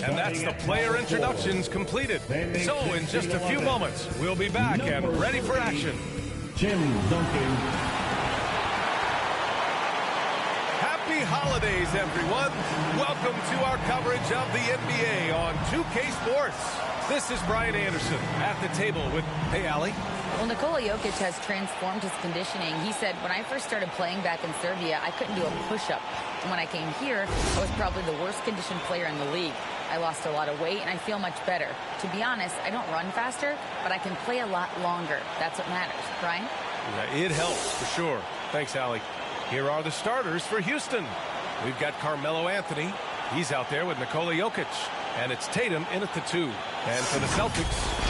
And that's the player introductions completed. So in just a few moments, we'll be back and ready for action. Tim Duncan. Happy holidays, everyone. Welcome to our coverage of the NBA on 2K Sports. This is Brian Anderson at the table with, hey, Allie. Well, Nikola Jokic has transformed his conditioning. He said, when I first started playing back in Serbia, I couldn't do a push-up. And when I came here, I was probably the worst conditioned player in the league. I lost a lot of weight, and I feel much better. To be honest, I don't run faster, but I can play a lot longer. That's what matters. Brian? Yeah, it helps, for sure. Thanks, Allie. Here are the starters for Houston. We've got Carmelo Anthony. He's out there with Nikola Jokic. And it's Tatum in at the 2. And for the Celtics...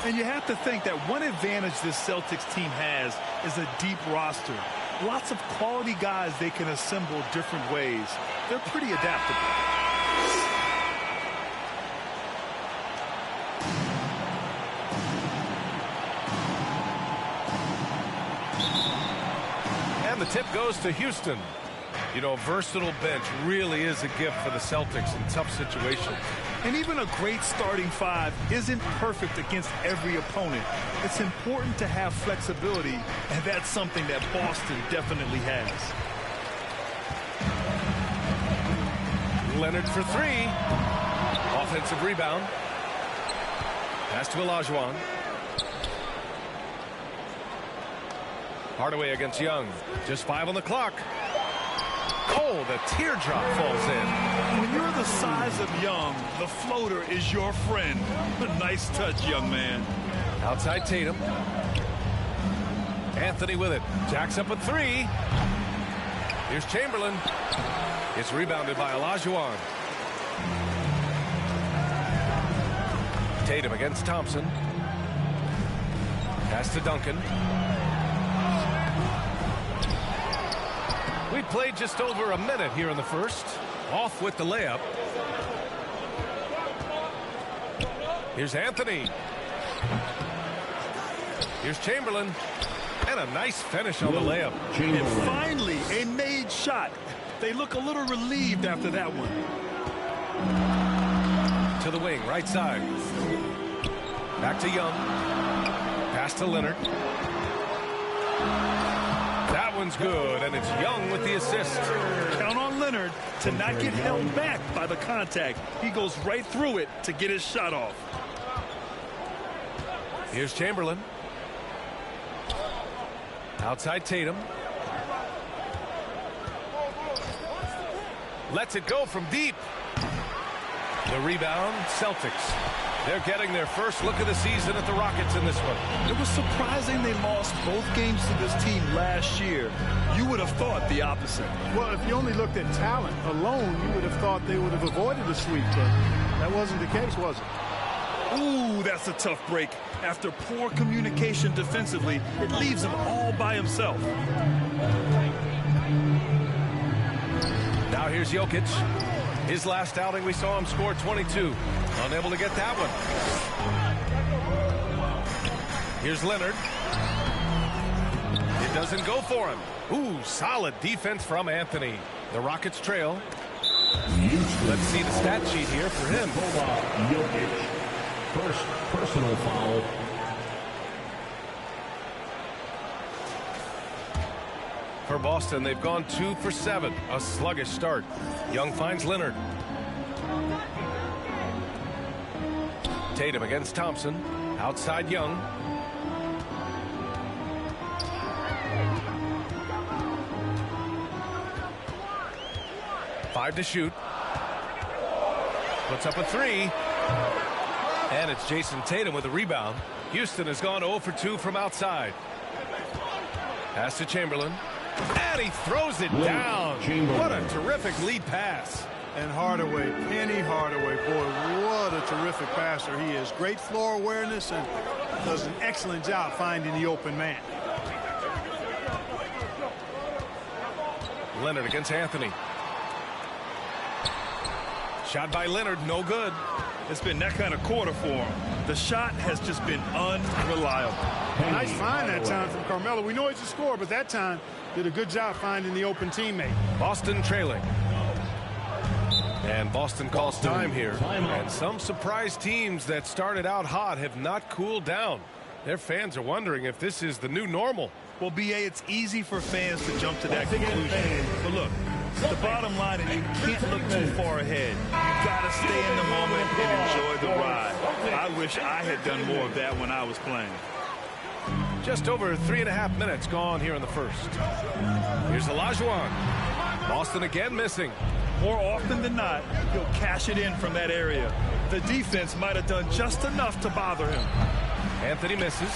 And you have to think that one advantage this Celtics team has is a deep roster. Lots of quality guys they can assemble different ways. They're pretty adaptable. And the tip goes to Houston. You know, a versatile bench really is a gift for the Celtics in tough situations. And even a great starting 5 isn't perfect against every opponent. It's important to have flexibility, and that's something that Boston definitely has. Leonard for 3. Offensive rebound. Pass to Olajuwon. Hardaway against Young. Just 5 on the clock. Oh, the teardrop falls in. When you're the size of Young, the floater is your friend. Nice touch, young man. Outside Tatum. Anthony with it. Jacks up a 3. Here's Chamberlain. It's rebounded by Olajuwon. Tatum against Thompson. Pass to Duncan. We played just over a minute here in the first. Off with the layup. Here's Anthony. Here's Chamberlain. And a nice finish on the layup. And finally, a made shot. They look a little relieved after that one. To the wing, right side. Back to Young. Pass to Leonard. That one's good, and it's Young with the assist. Count on Leonard to not get held back by the contact. He goes right through it to get his shot off. Here's Chamberlain. Outside Tatum. Lets it go from deep. The rebound, Celtics. They're getting their first look of the season at the Rockets in this one. It was surprising they lost both games to this team last year. You would have thought the opposite. Well, if you only looked at talent alone, you would have thought they would have avoided a sweep, but that wasn't the case, was it? Ooh, that's a tough break. After poor communication defensively, it leaves him all by himself. Now here's Jokic. His last outing, we saw him score 22. Unable to get that one. Here's Leonard. It doesn't go for him. Ooh, solid defense from Anthony. The Rockets trail. Let's see the stat sheet here for him. Jokic. First personal foul. For Boston, they've gone 2 for 7. A sluggish start. Young finds Leonard. Tatum against Thompson. Outside Young. Five to shoot. Puts up a 3. And it's Jason Tatum with a rebound. Houston has gone 0 for 2 from outside. Pass to Chamberlain. And he throws it down. What a terrific lead pass. And Hardaway, Penny Hardaway, boy, what a terrific passer he is. Great floor awareness and does an excellent job finding the open man. Leonard against Anthony. Shot by Leonard, no good. It's been that kind of quarter for him. The shot has just been unreliable. Nice find that time from Carmelo. We know he's a scorer, but that time did a good job finding the open teammate. Boston trailing. And Boston calls time here. And some surprise teams that started out hot have not cooled down. Their fans are wondering if this is the new normal. Well, B.A., it's easy for fans to jump to that conclusion. But look, the bottom line is you can't look too far ahead. You got to stay in the moment and enjoy the ride. I wish I had done more of that when I was playing. Just over 3.5 minutes gone here in the first. Here's Olajuwon. Boston again missing. More often than not, he'll cash it in from that area. The defense might have done just enough to bother him. Anthony misses.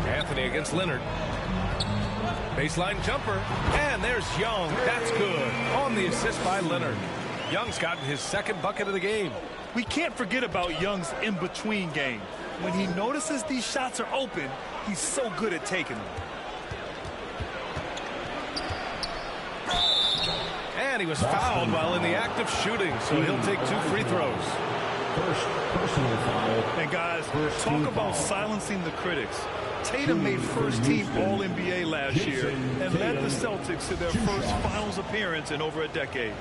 Anthony against Leonard. Baseline jumper. And there's Young. That's good. On the assist by Leonard. Young's gotten his second bucket of the game. We can't forget about Young's in-between game. When he notices these shots are open, he's so good at taking them. And he was fouled while in the act of shooting, so he'll take 2 free throws. First personal foul. And guys, talk about silencing the critics. Tatum made first-team All-NBA last year and led the Celtics to their first finals appearance in over a decade.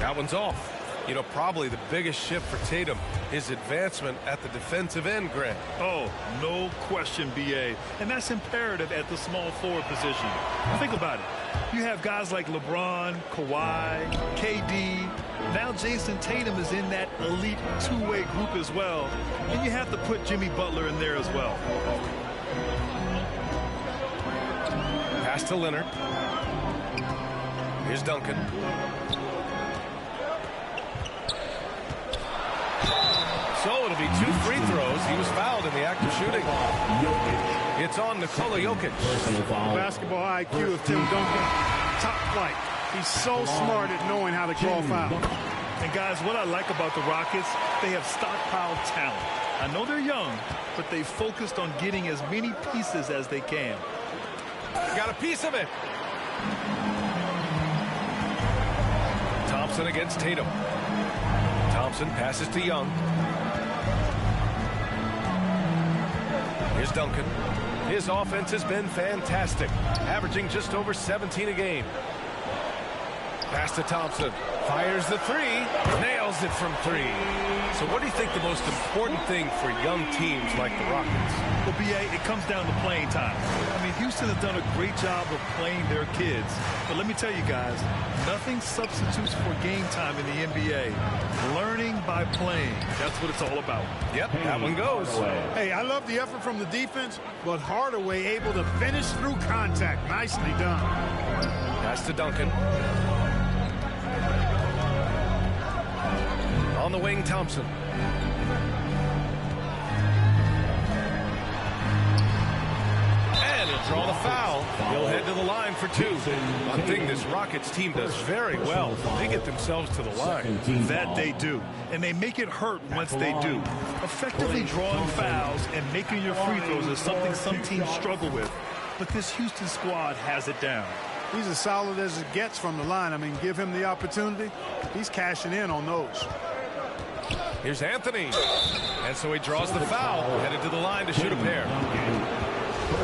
That one's off. You know, probably the biggest shift for Tatum, his advancement at the defensive end, Grant. Oh, no question, B.A. And that's imperative at the small forward position. Think about it. You have guys like LeBron, Kawhi, KD. Now Jason Tatum is in that elite two-way group as well. And you have to put Jimmy Butler in there as well. Pass to Leonard. Here's Duncan. So it'll be 2 free throws. He was fouled in the act of shooting. It's on Nikola Jokic. Basketball IQ of Tim Duncan, top flight. He's so smart at knowing how to call foul. And guys, what I like about the Rockets, they have stockpiled talent. I know they're young, but they focused on getting as many pieces as they can. Got a piece of it. Thompson against Tatum. Thompson passes to Young. Here's Duncan. His offense has been fantastic, averaging just over 17 a game. Pass to Thompson. Fires the 3. Nails it from 3. So what do you think the most important thing for young teams like the Rockets? Well, B.A., it comes down to playing time. I mean, Houston has done a great job of playing their kids. But let me tell you guys, nothing substitutes for game time in the NBA. Learning by playing. That's what it's all about. Yep, that one goes. Hey, I love the effort from the defense, but Hardaway able to finish through contact. Nicely done. Pass to Duncan. On the wing, Thompson. And he'll draw the foul. He'll head to the line for 2. One thing this Rockets team does very well, they get themselves to the line. That they do. And they make it hurt once they do. Effectively drawing fouls and making your free throws is something some teams struggle with. But this Houston squad has it down. He's as solid as it gets from the line. I mean, give him the opportunity. He's cashing in on those. Here's Anthony. And so he draws the foul, headed to the line to shoot a pair.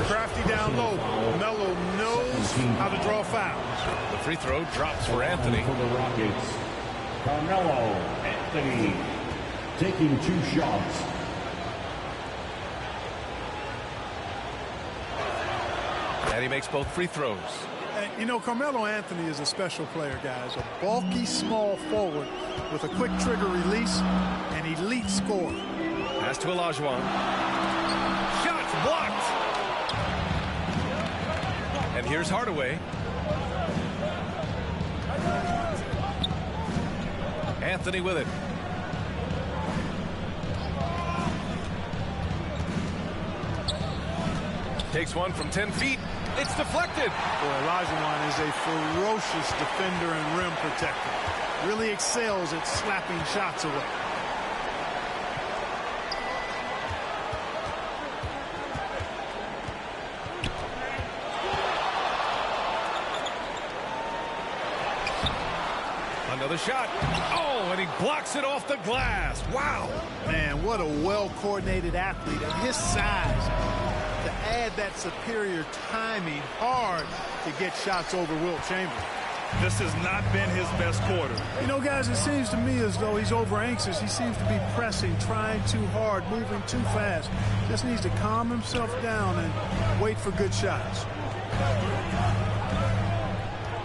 Crafty down low. Melo knows how to draw fouls. The free throw drops for Anthony. For the Rockets, Carmelo Anthony taking 2 shots. And he makes both free throws. And, you know, Carmelo Anthony is a special player, guys. A bulky, small forward with a quick trigger release, an elite scorer. Pass to Olajuwon. Shots blocked. And here's Hardaway. Anthony with it. Takes one from 10 feet. It's deflected. Boy, Olajuwon is a ferocious defender and rim protector. Really excels at slapping shots away. Another shot. Oh, and he blocks it off the glass. Wow. Man, what a well-coordinated athlete at his size. To add that superior superior timing, hard to get shots over Wilt Chamberlain. This has not been his best quarter. You know, guys, it seems to me as though he's over anxious. He seems to be pressing, trying too hard, moving too fast. Just needs to calm himself down and wait for good shots.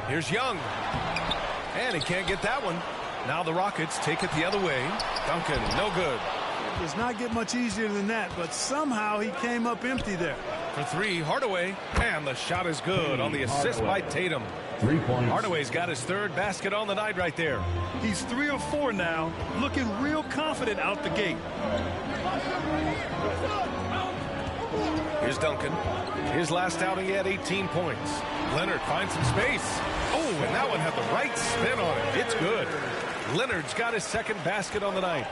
Here's Young. And he can't get that one. Now the Rockets take it the other way. Duncan, no good. It does not get much easier than that, but somehow he came up empty there. For three, Hardaway. And the shot is good on the assist by Tatum. 3 points. Hardaway's got his third basket on the night right there. He's 3 or 4 now, looking real confident out the gate. Here's Duncan. His last outing, he had 18 points. Leonard finds some space. Oh, and that one had the right spin on it. It's good. Leonard's got his second basket on the night.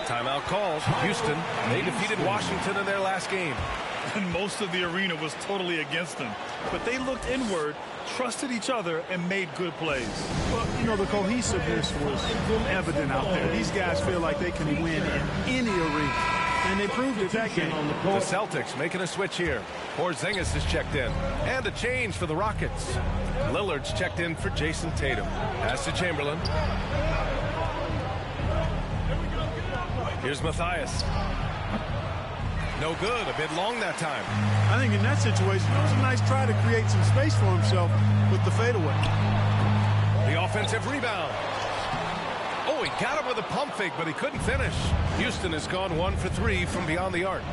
Timeout calls. Houston, they defeated Washington in their last game. And most of the arena was totally against them. But they looked inward, trusted each other, and made good plays. Well, you know, the cohesiveness was evident out there. These guys feel like they can win in any arena. And they proved it that game. The Celtics making a switch here. Porzingis is checked in. And a change for the Rockets. Lillard's checked in for Jason Tatum. Pass to Chamberlain. Here's Matthias. No good. A bit long that time. I think in that situation, it was a nice try to create some space for himself with the fadeaway. The offensive rebound. Oh, he got him with a pump fake, but he couldn't finish. Houston has gone 1 for 3 from beyond the arc.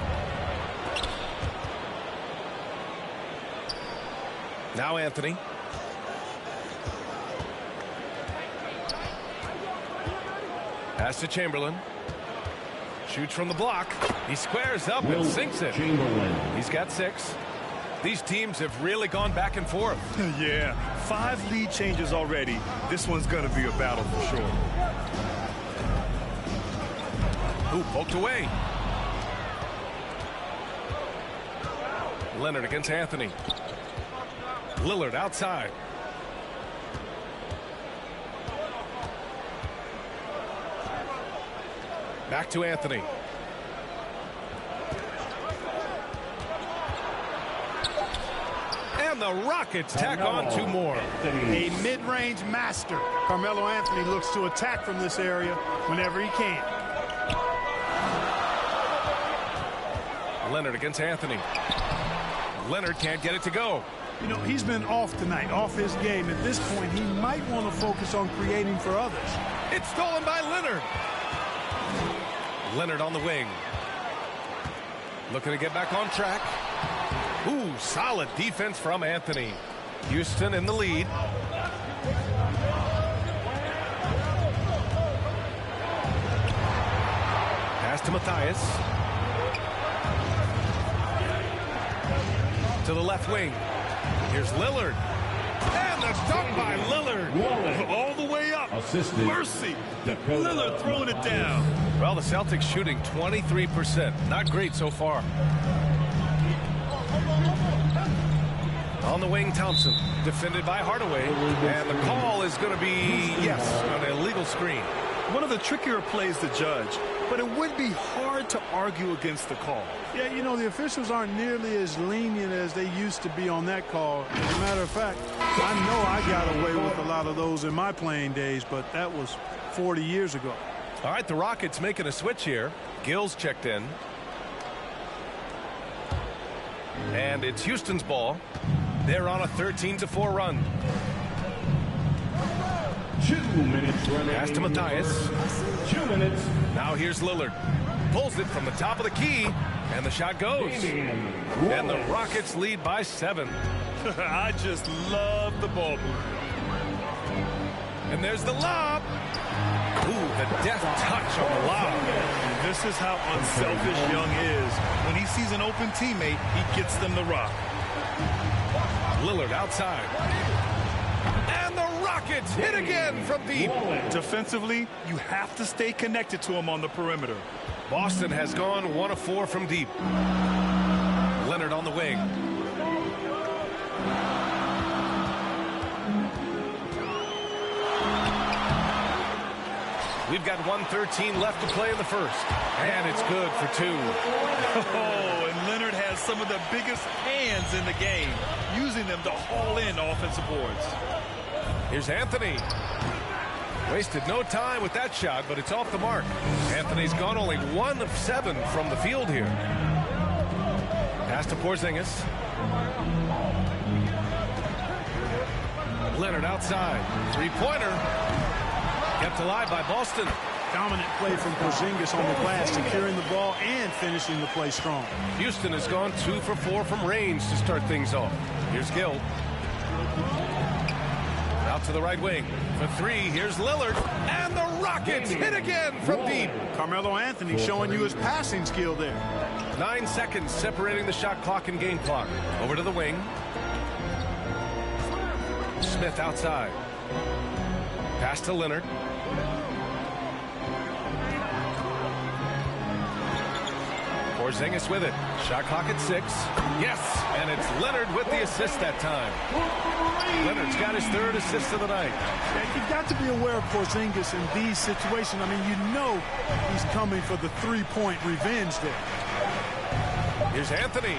Now Anthony. Pass to Chamberlain. Shoots from the block. He squares up and sinks it. He's got 6. These teams have really gone back and forth. Yeah, 5 lead changes already. This one's going to be a battle for sure. Ooh, poked away. Leonard against Anthony. Lillard outside. Back to Anthony. And the Rockets tack on 2 more. A mid-range master. Carmelo Anthony looks to attack from this area whenever he can. Leonard against Anthony. Leonard can't get it to go. You know, he's been off tonight, off his game. At this point, he might want to focus on creating for others. It's stolen by Leonard. Leonard on the wing. Looking to get back on track. Ooh, solid defense from Anthony. Houston in the lead. Pass to Matthias. To the left wing. Here's Lillard. And the dunk by Lillard. All the way up. Assisted. Mercy. Lillard throwing it down. Well, the Celtics shooting 23%. Not great so far. On the wing, Thompson. Defended by Hardaway. And the call is going to be, yes, an illegal screen. One of the trickier plays to judge, but it would be hard to argue against the call. Yeah, you know, the officials aren't nearly as lenient as they used to be on that call. As a matter of fact, I know I got away with a lot of those in my playing days, but that was 40 years ago. All right, the Rockets making a switch here. Gill's checked in. And it's Houston's ball. They're on a 13-4 run. 2 minutes remaining. Pass to Matthias. 2 minutes. Now here's Lillard. Pulls it from the top of the key. And the shot goes. And the Rockets lead by 7. I just love the ball move. And there's the lob. Ooh, the deft touch on the lob. This is how unselfish Young is. When he sees an open teammate, he gets them the rock. Lillard outside. And the Rockets hit again from deep. Defensively, you have to stay connected to him on the perimeter. Boston has gone 1 of 4 from deep. Leonard on the wing. We've got 1:13 left to play in the first. And it's good for 2. Oh, and Leonard has has some of the biggest hands in the game, using them to haul in offensive boards. Here's Anthony. Wasted no time with that shot, but it's off the mark. Anthony's gone only 1 of 7 from the field here. Pass to Porzingis. Leonard outside. Three-pointer. Kept alive by Boston. Dominant play from Porzingis on the glass, securing the ball and finishing the play strong. Houston has gone 2 for 4 from range to start things off. Here's Gill. Out to the right wing. For 3, here's Lillard. And the Rockets hit again from deep. Carmelo Anthony showing you his passing skill there. 9 seconds separating the shot clock and game clock. Over to the wing. Smith outside. Pass to Leonard. Porzingis with it. Shot clock at 6. Yes, and it's Leonard with the assist that time. Leonard's got his 3rd assist of the night. Yeah, you've got to be aware of Porzingis in these situations. I mean, you know he's coming for the three-point revenge there. Here's Anthony.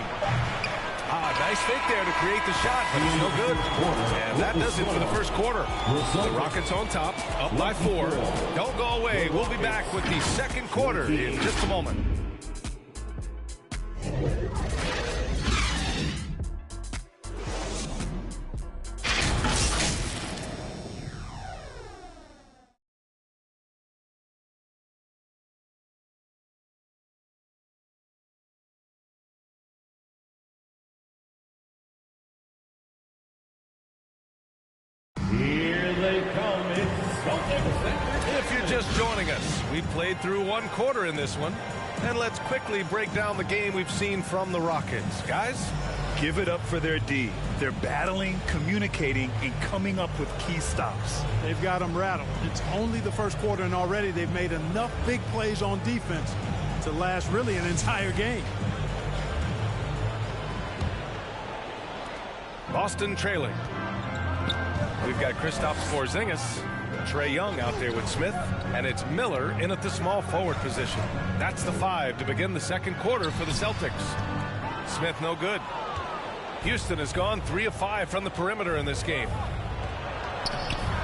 Nice fake there to create the shot, but it's no good. And that does it for the first quarter. The Rockets on top, up by 4. Don't go away. We'll be back with the second quarter in just a moment. Here they come. It's Celtics. If you're just joining us, we've played through 1 quarter in this one. And let's quickly break down the game we've seen from the Rockets. Guys? Give it up for their D. They're battling, communicating, and coming up with key stops. They've got them rattled. It's only the first quarter, and already they've made enough big plays on defense to last really an entire game. Boston trailing. We've got Kristaps Porzingis, Trae Young out there with Smith, and it's Miller in at the small forward position. That's the 5 to begin the second quarter for the Celtics. Smith no good. Houston has gone 3 of 5 from the perimeter in this game.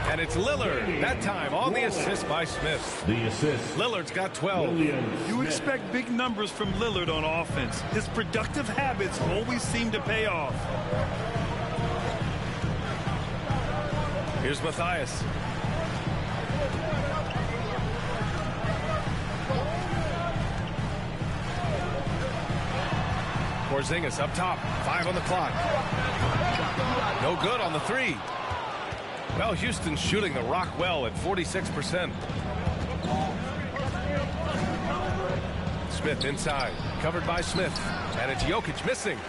And it's Lillard, that time on the assist by Smith. The assist. Lillard's got 12. You expect big numbers from Lillard on offense. His productive habits always seem to pay off. Here's Matthias. Porzingis up top. 5 on the clock. No good on the 3. Well, Houston's shooting the rock well at 46%. Smith inside. Covered by Smith. And it's Jokic missing.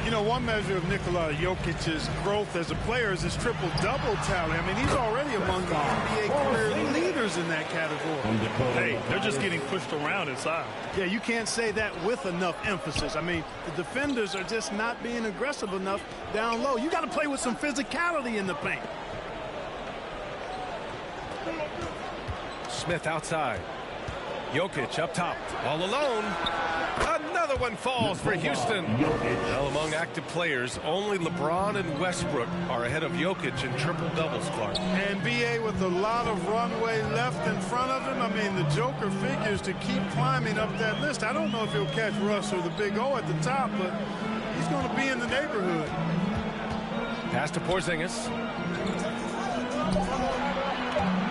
You know, one measure of Nikola Jokic's growth as a player is his triple-double tally. I mean, he's already among the NBA career leaders in that category. Hey, they're just getting pushed around inside. Yeah, you can't say that with enough emphasis. I mean, the defenders are just not being aggressive enough down low. You got to play with some physicality in the paint. Smith outside. Jokic up top. All alone. Another one falls for Houston. Well, among active players, only LeBron and Westbrook are ahead of Jokic in triple-doubles, Clark. And B.A. with a lot of runway left in front of him. I mean, the Joker figures to keep climbing up that list. I don't know if he'll catch Russ or the Big O at the top, but he's going to be in the neighborhood. Pass to Porzingis.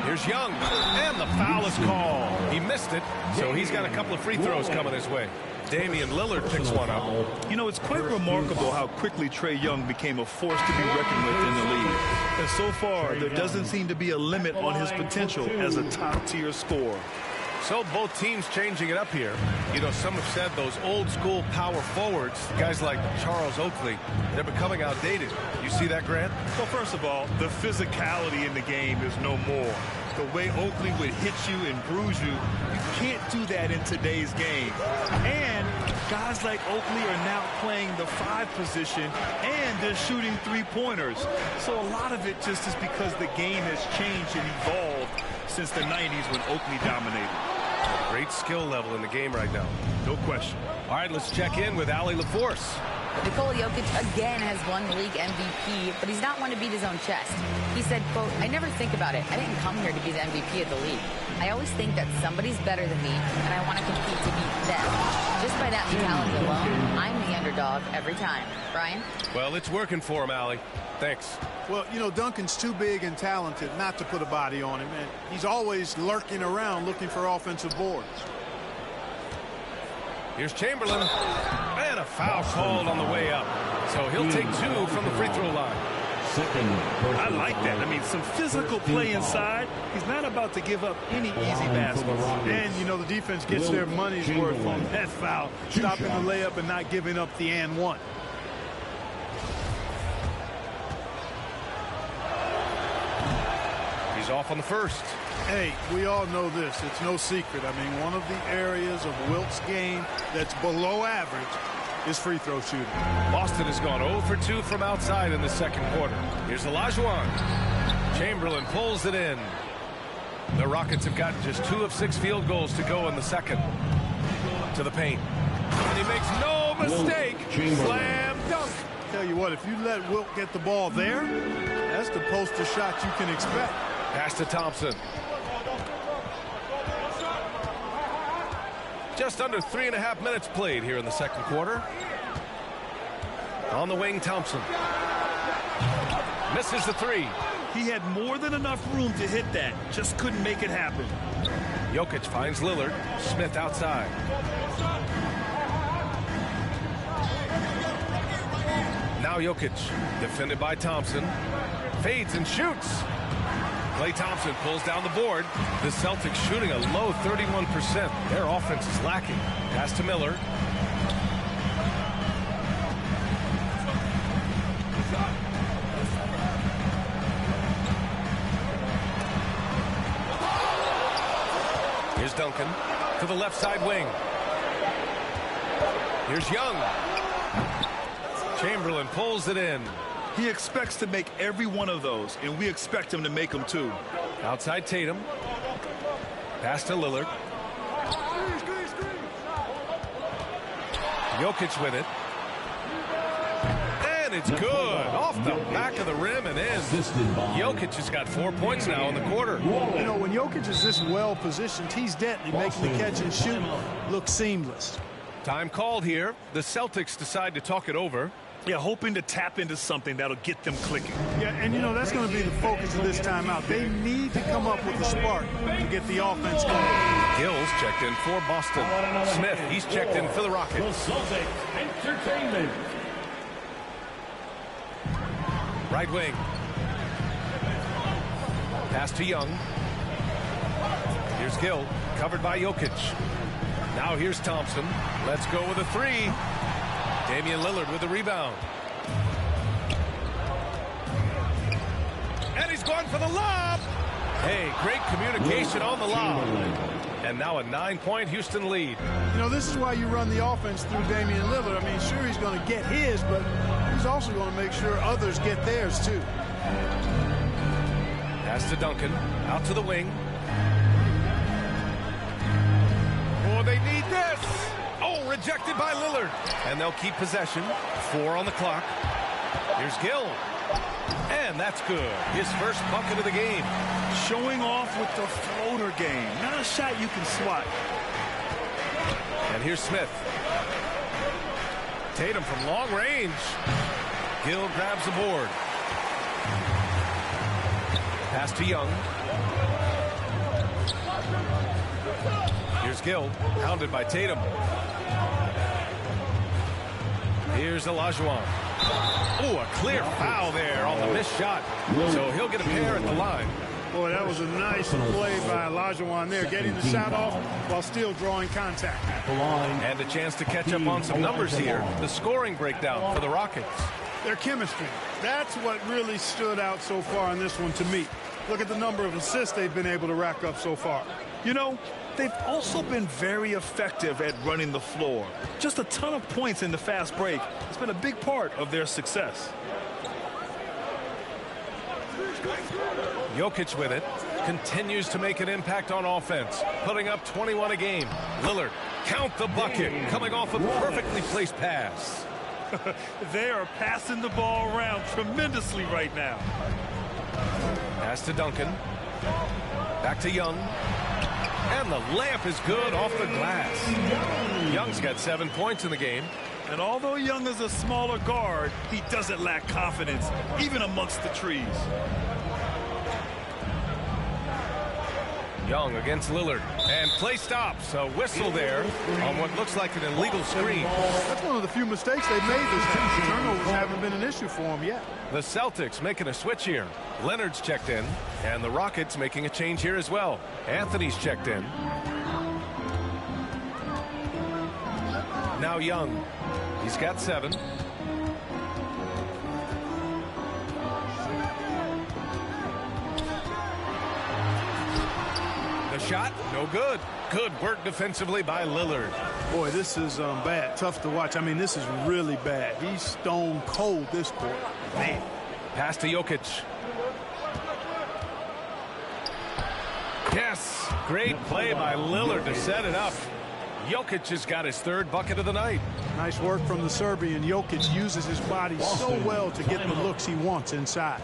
Here's Young, and the foul is called. He missed it, so he's got a couple of free throws coming his way. Damian Lillard picks one up. You know, it's quite remarkable how quickly Trae Young became a force to be reckoned with in the league. And so far, there doesn't seem to be a limit on his potential as a top-tier scorer. So both teams changing it up here. You know, some have said those old-school power forwards, guys like Charles Oakley, they're becoming outdated. You see that, Grant? Well, first of all, the physicality in the game is no more. The way Oakley would hit you and bruise you, you can't do that in today's game. And guys like Oakley are now playing the 5 position, and they're shooting three-pointers. So a lot of it just is because the game has changed and evolved since the 90s when Oakley dominated. Great skill level in the game right now. No question. All right, let's check in with Allie LaForce. Nikola Jokic again has won the league MVP, but he's not one to beat his own chest. He said, quote, "I never think about it. I didn't come here to be the MVP of the league. I always think that somebody's better than me, and I want to compete to beat them. Just by that mentality alone, I'm the underdog every time." Brian? Well, it's working for him, Allie. Thanks. Well, you know, Duncan's too big and talented not to put a body on him, and he's always lurking around looking for offensive boards. Here's Chamberlain, and a foul called on the way up. So he'll take 2 from the free throw line. I like that. I mean, some physical play inside. He's not about to give up any easy baskets. And, you know, the defense gets their money's worth on that foul, stopping the layup and not giving up the and one. He's off on the first. Hey, we all know this. It's no secret. I mean, one of the areas of Wilt's game that's below average is free throw shooting. Boston has gone 0 for 2 from outside in the second quarter. Here's Olajuwon. Chamberlain pulls it in. The Rockets have gotten just 2 of 6 field goals to go in the second. To the paint. And he makes no mistake. Slam dunk. Tell you what, if you let Wilt get the ball there, that's the poster shot you can expect. Pass to Thompson. Just under 3.5 minutes played here in the second quarter. On the wing, Thompson. Misses the 3. He had more than enough room to hit that. Just couldn't make it happen. Jokic finds Lillard. Smith outside. Now Jokic, defended by Thompson. Fades and shoots. Klay Thompson pulls down the board. The Celtics shooting a low 31%. Their offense is lacking. Pass to Miller. Here's Duncan to the left side wing. Here's Young. Chamberlain pulls it in. He expects to make every one of those, and we expect him to make them too. Outside Tatum. Pass to Lillard. Jokic with it. And it's good. Off the back of the rim and in. Jokic has got 4 points now in the quarter. You know, when Jokic is this well positioned, he's deadly, making the catch and shoot look seamless. Time called here. The Celtics decide to talk it over. Yeah, hoping to tap into something that'll get them clicking. Yeah, and you know, that's going to be the focus of this timeout. They need to come up with a spark to get the offense going. Gills checked in for Boston. Smith, he's checked in for the Rockets. Entertainment. Right wing. Pass to Young. Here's Gill, covered by Jokic. Now here's Thompson. Let's go with a 3. Damian Lillard with the rebound. And he's going for the lob. Hey, great communication on the lob. And now a 9-point Houston lead. You know, this is why you run the offense through Damian Lillard. I mean, sure, he's going to get his, but he's also going to make sure others get theirs, too. Pass to Duncan. Out to the wing. Oh, they need this. Oh, rejected by Lillard. And they'll keep possession. 4 on the clock. Here's Gill. And that's good. His first bucket of the game. Showing off with the floater game. Not a shot you can swat. And here's Smith. Tatum from long range. Gill grabs the board. Pass to Young. Here's Gill, pounded by Tatum. Here's Olajuwon. Oh, a clear foul there on the missed shot. So he'll get a pair at the line. Boy, that was a nice play by Olajuwon there, getting the shot off while still drawing contact. And a chance to catch up on some numbers here. The scoring breakdown for the Rockets. Their chemistry. That's what really stood out so far in this one to me. Look at the number of assists they've been able to rack up so far. You know, they've also been very effective at running the floor. Just a ton of points in the fast break. It's been a big part of their success. Jokic with it. continues to make an impact on offense, putting up 21 a game. Lillard, count the bucket, coming off a perfectly placed pass. They are passing the ball around tremendously right now. Pass to Duncan. Back to Young. And the layup is good off the glass. Young's got 7 points in the game. And although Young is a smaller guard, he doesn't lack confidence, even amongst the trees. Young against Lillard. And play stops. A whistle there on what looks like an illegal screen. That's one of the few mistakes they've made this game. Turnovers haven't been an issue for them yet. The Celtics making a switch here. Leonard's checked in. And the Rockets making a change here as well. Anthony's checked in. Now Young. He's got 7. The shot, no good. Good work defensively by Lillard. Boy, this is bad. Tough to watch. I mean, this is really bad. He's stone cold this quarter. Man. Pass to Jokic. Yes, great play by Lillard to set it up. Jokic has got his 3rd bucket of the night. Nice work from the Serbian. Jokic uses his body so well to get the looks he wants inside.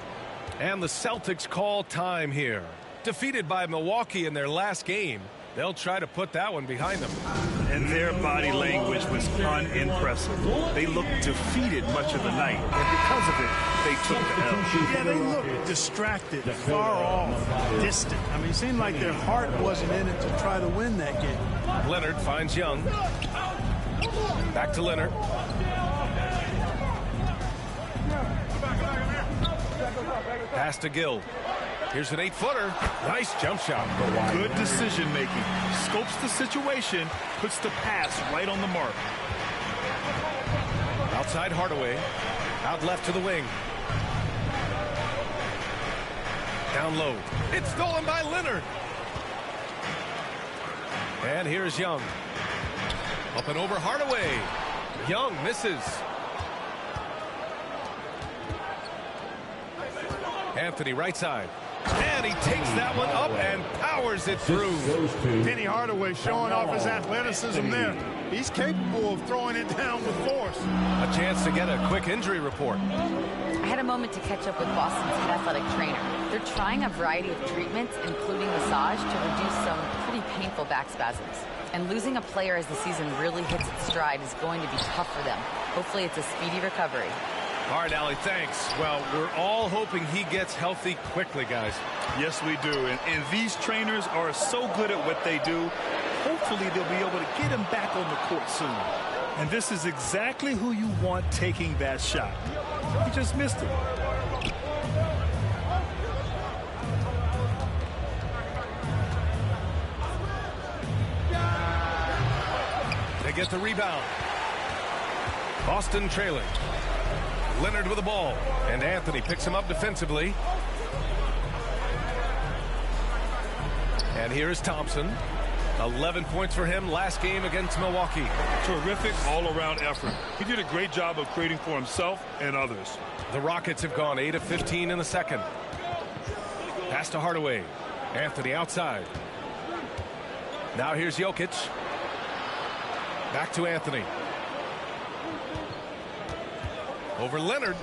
And the Celtics call time here. Defeated by Milwaukee in their last game, they'll try to put that one behind them. And their body language was unimpressive. They looked defeated much of the night, and because of it, they took the L. Yeah, they looked distracted, far off, distant. I mean, it seemed like their heart wasn't in it to try to win that game. Leonard finds Young. Back to Leonard. Pass to Gill. Here's an 8-footer. Nice jump shot. Good decision making. Scopes the situation, puts the pass right on the mark. Outside Hardaway. Out left to the wing. Down low. It's stolen by Leonard. And here's Young. Up and over Hardaway. Young misses. Anthony right side. And he takes that one up and powers it through. Penny Hardaway showing off his athleticism there. He's capable of throwing it down with force. A chance to get a quick injury report. I had a moment to catch up with Boston's head athletic trainer. They're trying a variety of treatments, including massage, to reduce some pretty painful back spasms. And losing a player as the season really hits its stride is going to be tough for them. Hopefully it's a speedy recovery. All right, Allie, thanks. Well, we're all hoping he gets healthy quickly, guys. Yes, we do. And these trainers are so good at what they do. Hopefully they'll be able to get him back on the court soon. And this is exactly who you want taking that shot. He just missed it. They get the rebound. Boston trailing. Leonard with the ball, and Anthony picks him up defensively. And here's Thompson. 11 points for him last game against Milwaukee. Terrific all-around effort. He did a great job of creating for himself and others. The Rockets have gone 8 of 15 in the second. Pass to Hardaway. Anthony outside. Now here's Jokic. Back to Anthony. Over Leonard.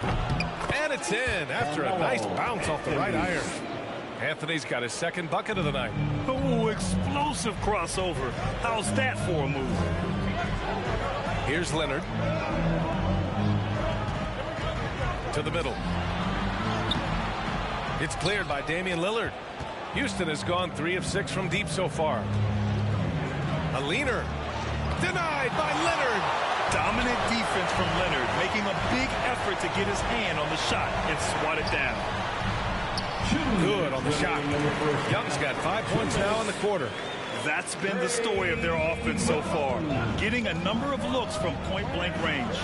And it's in after a nice bounce off the right iron. Anthony's got his 2nd bucket of the night. Oh, explosive crossover. How's that for a move? Here's Leonard. To the middle. It's cleared by Damian Lillard. Houston has gone 3 of 6 from deep so far. A leaner. Denied by Leonard. Dominant defense from Leonard, making a big effort to get his hand on the shot and swat it down. Good on the shot. Young's got 5 points now in the quarter. That's been the story of their offense so far, getting a number of looks from point-blank range.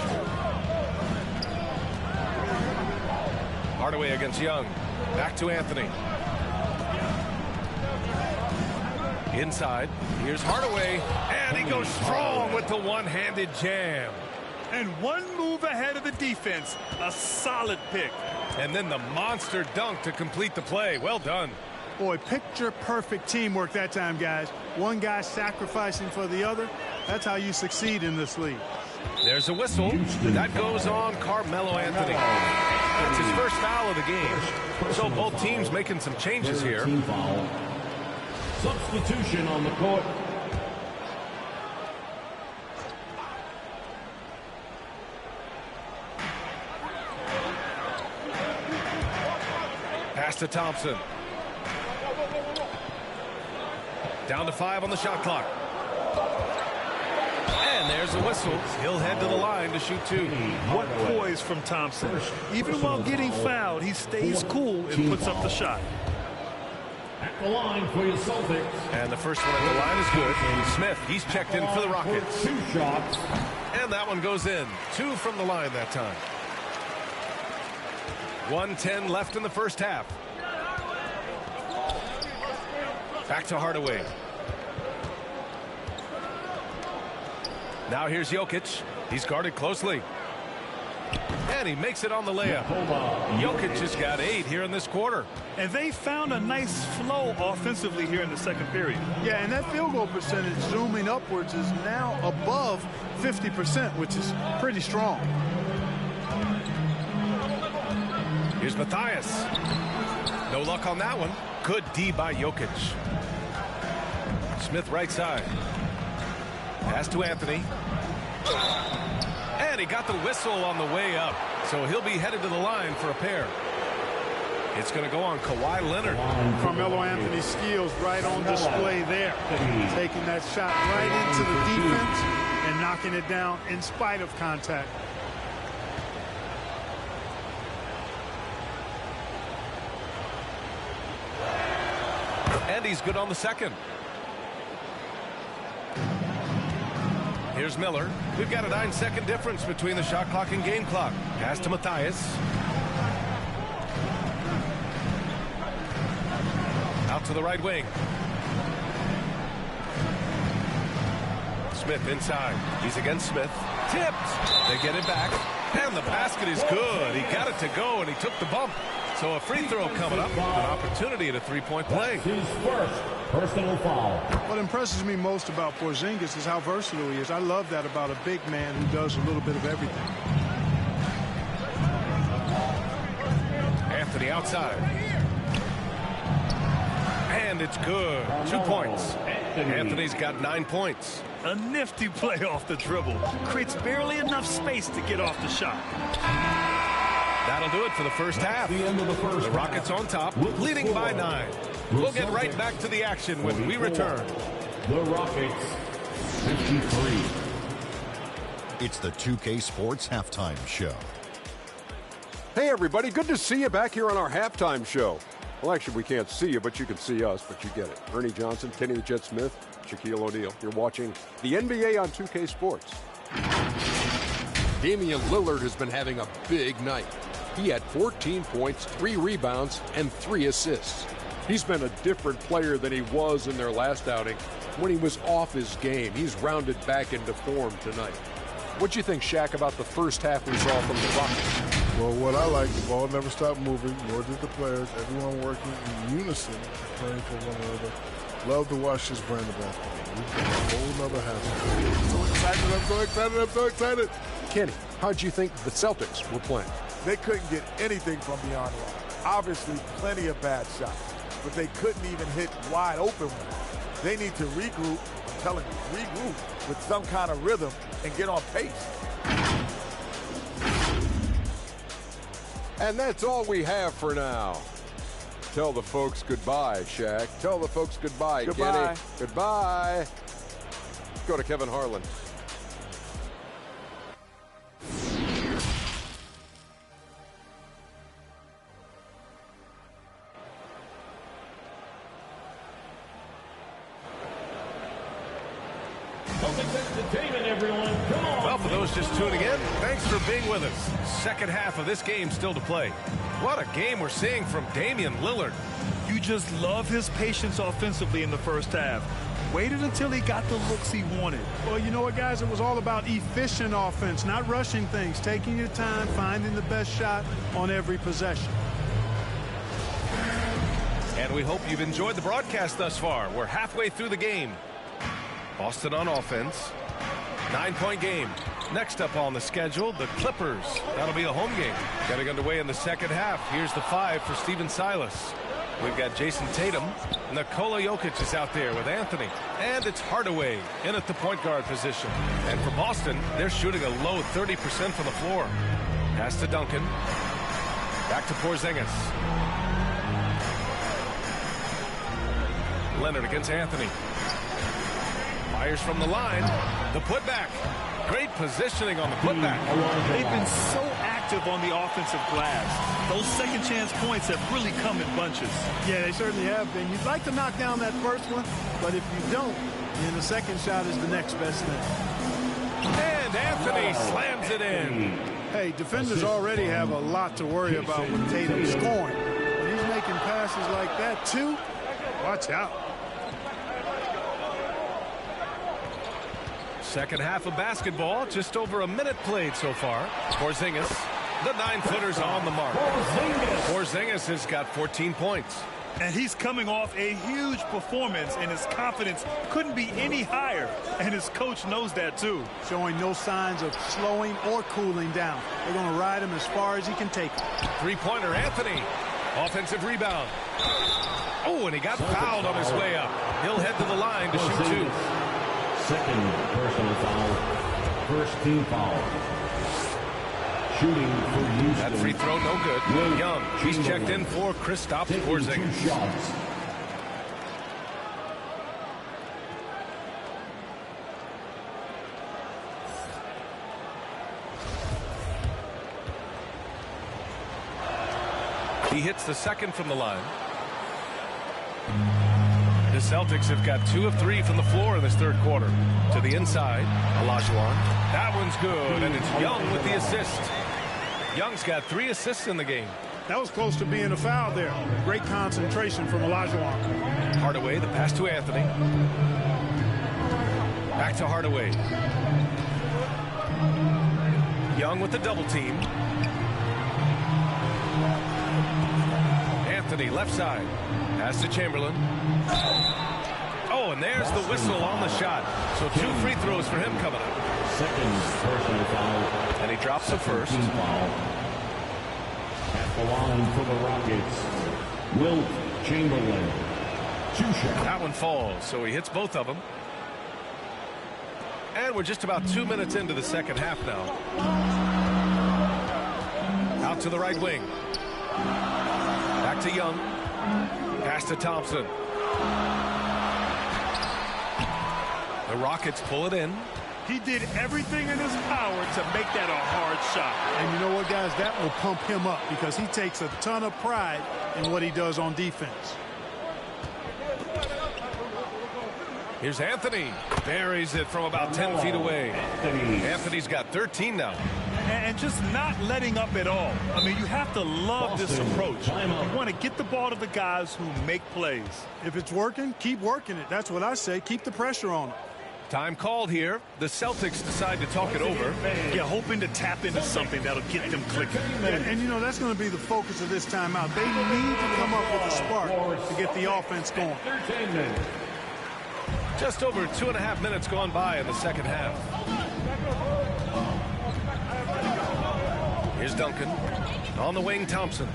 Hardaway against Young. Back to Anthony. Inside. Here's Hardaway. And he goes strong with the one-handed jam. And one move ahead of the defense. A solid pick. And then the monster dunk to complete the play. Well done. Boy, picture-perfect teamwork that time, guys. One guy sacrificing for the other. That's how you succeed in this league. There's a whistle. That goes on Carmelo Anthony. That's his first foul of the game. So both teams making some changes here. Team foul. Substitution on the court. Pass to Thompson. Down to 5 on the shot clock. And there's a whistle. He'll head to the line to shoot 2. What poise from Thompson. Even while getting fouled, he stays cool and puts up the shot. At the line for your Celtics. And the first one at the line is good. And Smith, he's checked in for the Rockets. 2 shots. And that one goes in. 2 from the line that time. 1:10 left in the first half. Back to Hardaway. Now here's Jokic. He's guarded closely. And he makes it on the layup. Jokic has got 8 here in this quarter. And they found a nice flow offensively here in the second period. Yeah, and that field goal percentage zooming upwards is now above 50%, which is pretty strong. Here's Matthias. No luck on that one. Good D by Jokic. Smith right side. Pass to Anthony. And he got the whistle on the way up. So he'll be headed to the line for a pair. It's going to go on Kawhi Leonard. Carmelo Anthony's skills right on display there. Taking that shot right into the defense and knocking it down in spite of contact. And he's good on the second. Here's Miller. We've got a 9-second difference between the shot clock and game clock. Pass to Matthias. Out to the right wing. Smith inside. He's against Smith. Tipped. They get it back. And the basket is good. He got it to go, and he took the bump. So a free throw coming up. An opportunity at a three-point play. His first personal foul. What impresses me most about Porzingis is how versatile he is. I love that about a big man who does a little bit of everything. Anthony outside. And it's good. 2 points. Anthony's got 9 points. A nifty play off the dribble. Creates barely enough space to get off the shot. That'll do it for the first half. The end of the first. The Rockets on top, leading by 9. We'll get right back to the action when we return. The Rockets 53. It's the 2K Sports Halftime Show. Hey, everybody. Good to see you back here on our halftime show. Well, actually, we can't see you, but you can see us, but you get it. Ernie Johnson, Kenny the Jet Smith, Shaquille O'Neal. You're watching the NBA on 2K Sports. Damian Lillard has been having a big night. He had 14 points, 3 rebounds, and 3 assists. He's been a different player than he was in their last outing when he was off his game. He's rounded back into form tonight. What'd you think, Shaq, about the first half we saw from the Rockets? Well, what I like, the ball never stopped moving, nor did the players. Everyone working in unison, playing for one another. Love to watch this brand of basketball. We've got a whole nother half. So excited, I'm so excited, I'm so excited. Kenny, how'd you think the Celtics were playing? They couldn't get anything from beyond the arc. Obviously, plenty of bad shots, but they couldn't even hit wide open ones. They need to regroup, I'm telling you, regroup with some kind of rhythm and get on pace. And that's all we have for now. Tell the folks goodbye, Shaq. Tell the folks goodbye, Goodbye. Kenny. Goodbye. Go to Kevin Harlan. Entertainment, everyone. Come on. Well, for those just tuning in, thanks for being with us. Second half of this game still to play. What a game we're seeing from Damian Lillard. You just love his patience offensively in the first half. Waited until he got the looks he wanted. Well, you know what, guys? It was all about efficient offense, not rushing things, taking your time, finding the best shot on every possession. And we hope you've enjoyed the broadcast thus far. We're halfway through the game. Boston on offense. 9-point game. Next up on the schedule, the Clippers. That'll be a home game. Getting underway in the second half. Here's the 5 for Stephen Silas. We've got Jason Tatum. Nikola Jokic is out there with Anthony. And it's Hardaway in at the point guard position. And for Boston, they're shooting a low 30% from the floor. Pass to Duncan. Back to Porzingis. Leonard against Anthony. Fires from the line. The putback. Great positioning on the putback. They've been so active on the offensive glass. Those second chance points have really come in bunches. Yeah, they certainly have been. You'd like to knock down that first one, but if you don't, then the second shot is the next best thing. And Anthony slams it in. Hey, defenders already have a lot to worry about with Tatum scoring. When he's making passes like that, too, watch out. Second half of basketball, just over a minute played so far. Porzingis, the 9-footer's on the mark. Porzingis has got 14 points. And he's coming off a huge performance, and his confidence couldn't be any higher. And his coach knows that, too. Showing no signs of slowing or cooling down. They're going to ride him as far as he can take him. Three-pointer, Anthony. Offensive rebound. Oh, and he got fouled on his way up. He'll head to the line to shoot 2. Second personal foul. First team foul. Shooting for Houston. That free throw no good. Young, he's checked in for Kristaps Porzingis. 2 shots. He hits the second from the line. The Celtics have got 2 of 3 from the floor in this third quarter. To the inside, Olajuwon. That one's good, and it's Young with the assist. Young's got 3 assists in the game. That was close to being a foul there. Great concentration from Olajuwon. Hardaway, the pass to Anthony. Back to Hardaway. Young with the double team. Anthony, left side. Pass to Chamberlain. Oh, and there's the whistle on the shot. So 2 free throws for him coming up. Second personal foul. And he drops the first. Team foul. At the line for the Rockets, Wilt Chamberlain. 2 shots. That one falls, so he hits both of them. And we're just about 2 minutes into the second half now. Out to the right wing. Back to Young. Pass to Thompson. The Rockets pull it in. He did everything in his power to make that a hard shot. And you know what, guys? That will pump him up because he takes a ton of pride in what he does on defense. Here's Anthony. Buries it from about 10 feet away. Anthony's got 13 now. And just not letting up at all. I mean, you have to love this approach. You want to get the ball to the guys who make plays. If it's working, keep working it. That's what I say. Keep the pressure on him. Time called here. The Celtics decide to talk it over. Yeah, hoping to tap into something that'll get them clicking. And you know, that's going to be the focus of this timeout. They need to come up with a spark to get the offense going. Just over 2.5 minutes gone by in the second half. Here's Duncan. On the wing, Thompson.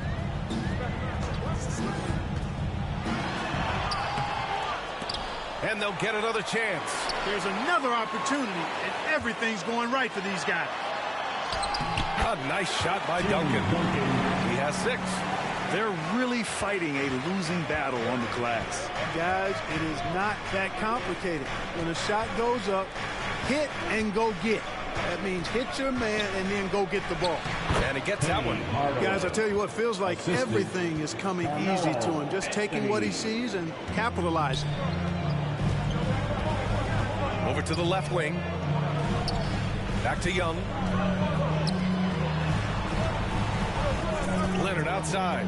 And they'll get another chance. There's another opportunity, and everything's going right for these guys. A nice shot by Duncan. He has 6. They're really fighting a losing battle on the glass. Guys, it is not that complicated. When a shot goes up, hit and go get. That means hit your man and then go get the ball. And he gets that one. Guys, I tell you what, feels like everything is coming easy to him. Just taking what he sees and capitalizing. Over to the left wing. Back to Young. Leonard outside.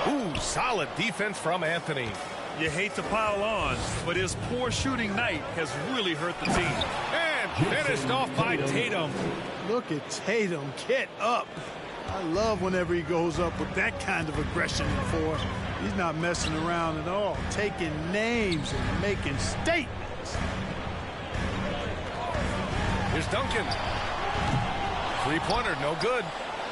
Ooh, solid defense from Anthony. You hate to pile on, but his poor shooting night has really hurt the team. And Finished off by Tatum. Look at Tatum. Get up. I love whenever he goes up with that kind of aggression and force. He's not messing around at all. Taking names and making statements. Here's Duncan. Three-pointer, no good.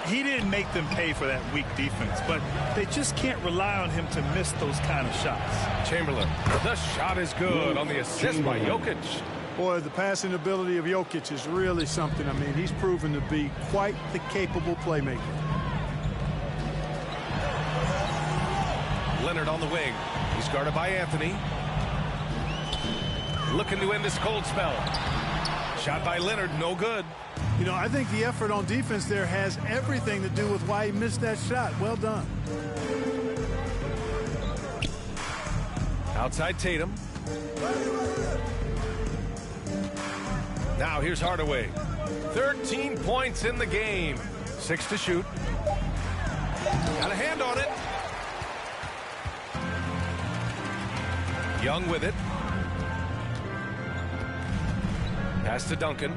He didn't make them pay for that weak defense, but they just can't rely on him to miss those kind of shots. Chamberlain. The shot is good on the assist by Jokic. Boy, the passing ability of Jokic is really something. I mean, he's proven to be quite the capable playmaker. Leonard on the wing. He's guarded by Anthony. Looking to end this cold spell. Shot by Leonard, no good. You know, I think the effort on defense there has everything to do with why he missed that shot. Well done. Outside Tatum. Now here's Hardaway. 13 points in the game. 6 to shoot. Got a hand on it. Young with it. Pass to Duncan.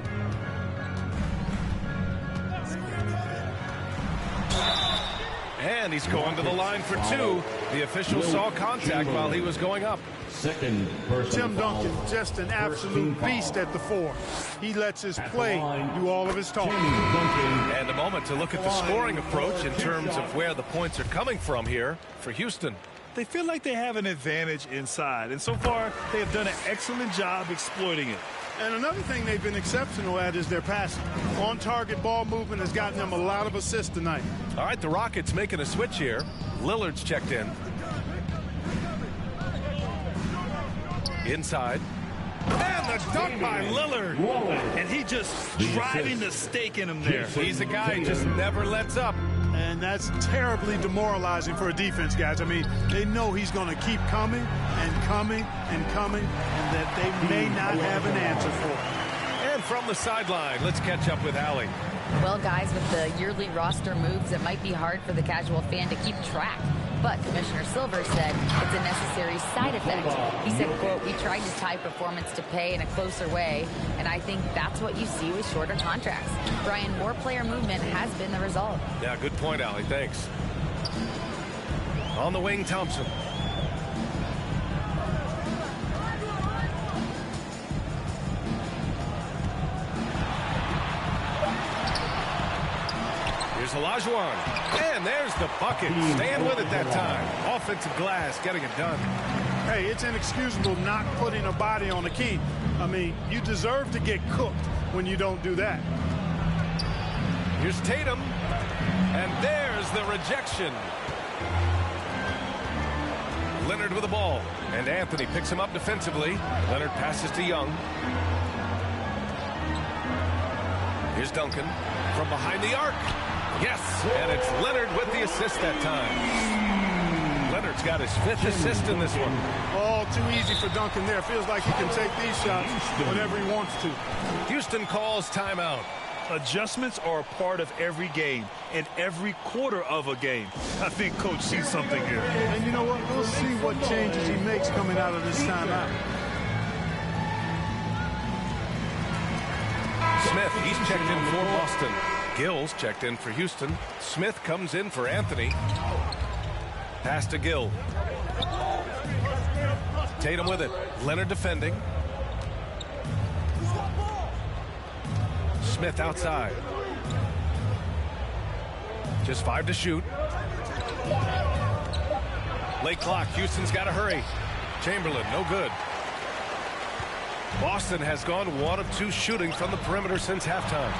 And he's going to the line for two. The official saw contact while he was going up. Second person Tim Duncan, just an absolute beast at the 4. He lets his play do all of his talking. And a moment to look at the scoring approach in terms of where the points are coming from here for Houston. They feel like they have an advantage inside, and so far they have done an excellent job exploiting it. And another thing they've been exceptional at is their passing. On-target ball movement has gotten them a lot of assists tonight. All right, the Rockets making a switch here. Lillard's checked in. Inside. And the dunk by Lillard. And he just driving the stake in him there. He's a guy who just never lets up. And that's terribly demoralizing for a defense, guys. I mean, they know he's going to keep coming and coming and coming, and that they may not have an answer for it. And from the sideline, let's catch up with Allie. Well, guys, with the yearly roster moves, it might be hard for the casual fan to keep track. But Commissioner Silver said it's a necessary side effect. He said, quote, "We tried to tie performance to pay in a closer way, and I think that's what you see with shorter contracts." Brian, more player movement has been the result. Yeah, good point, Allie. Thanks. On the wing, Thompson. Here's Olajuwon. And there's the bucket. Staying with it that time. Offensive glass, getting it done. Hey, it's inexcusable not putting a body on the key. I mean, you deserve to get cooked when you don't do that. Here's Tatum. And there's the rejection. Leonard with the ball. And Anthony picks him up defensively. Leonard passes to Young. Here's Duncan from behind the arc. Yes, and it's Leonard with the assist that time. Leonard's got his 5th assist in this one. Oh, too easy for Duncan there. Feels like he can take these shots whenever he wants to. Houston calls timeout. Adjustments are a part of every game and every quarter of a game. I think Coach sees something here. And you know what? We'll see what changes he makes coming out of this timeout. Smith, he's checked in for Boston. Gill's checked in for Houston. Smith comes in for Anthony. Pass to Gill. Tatum with it. Leonard defending. Smith outside. Just 5 to shoot. Late clock. Houston's got to hurry. Chamberlain, no good. Boston has gone 1 of 2 shooting from the perimeter since halftime.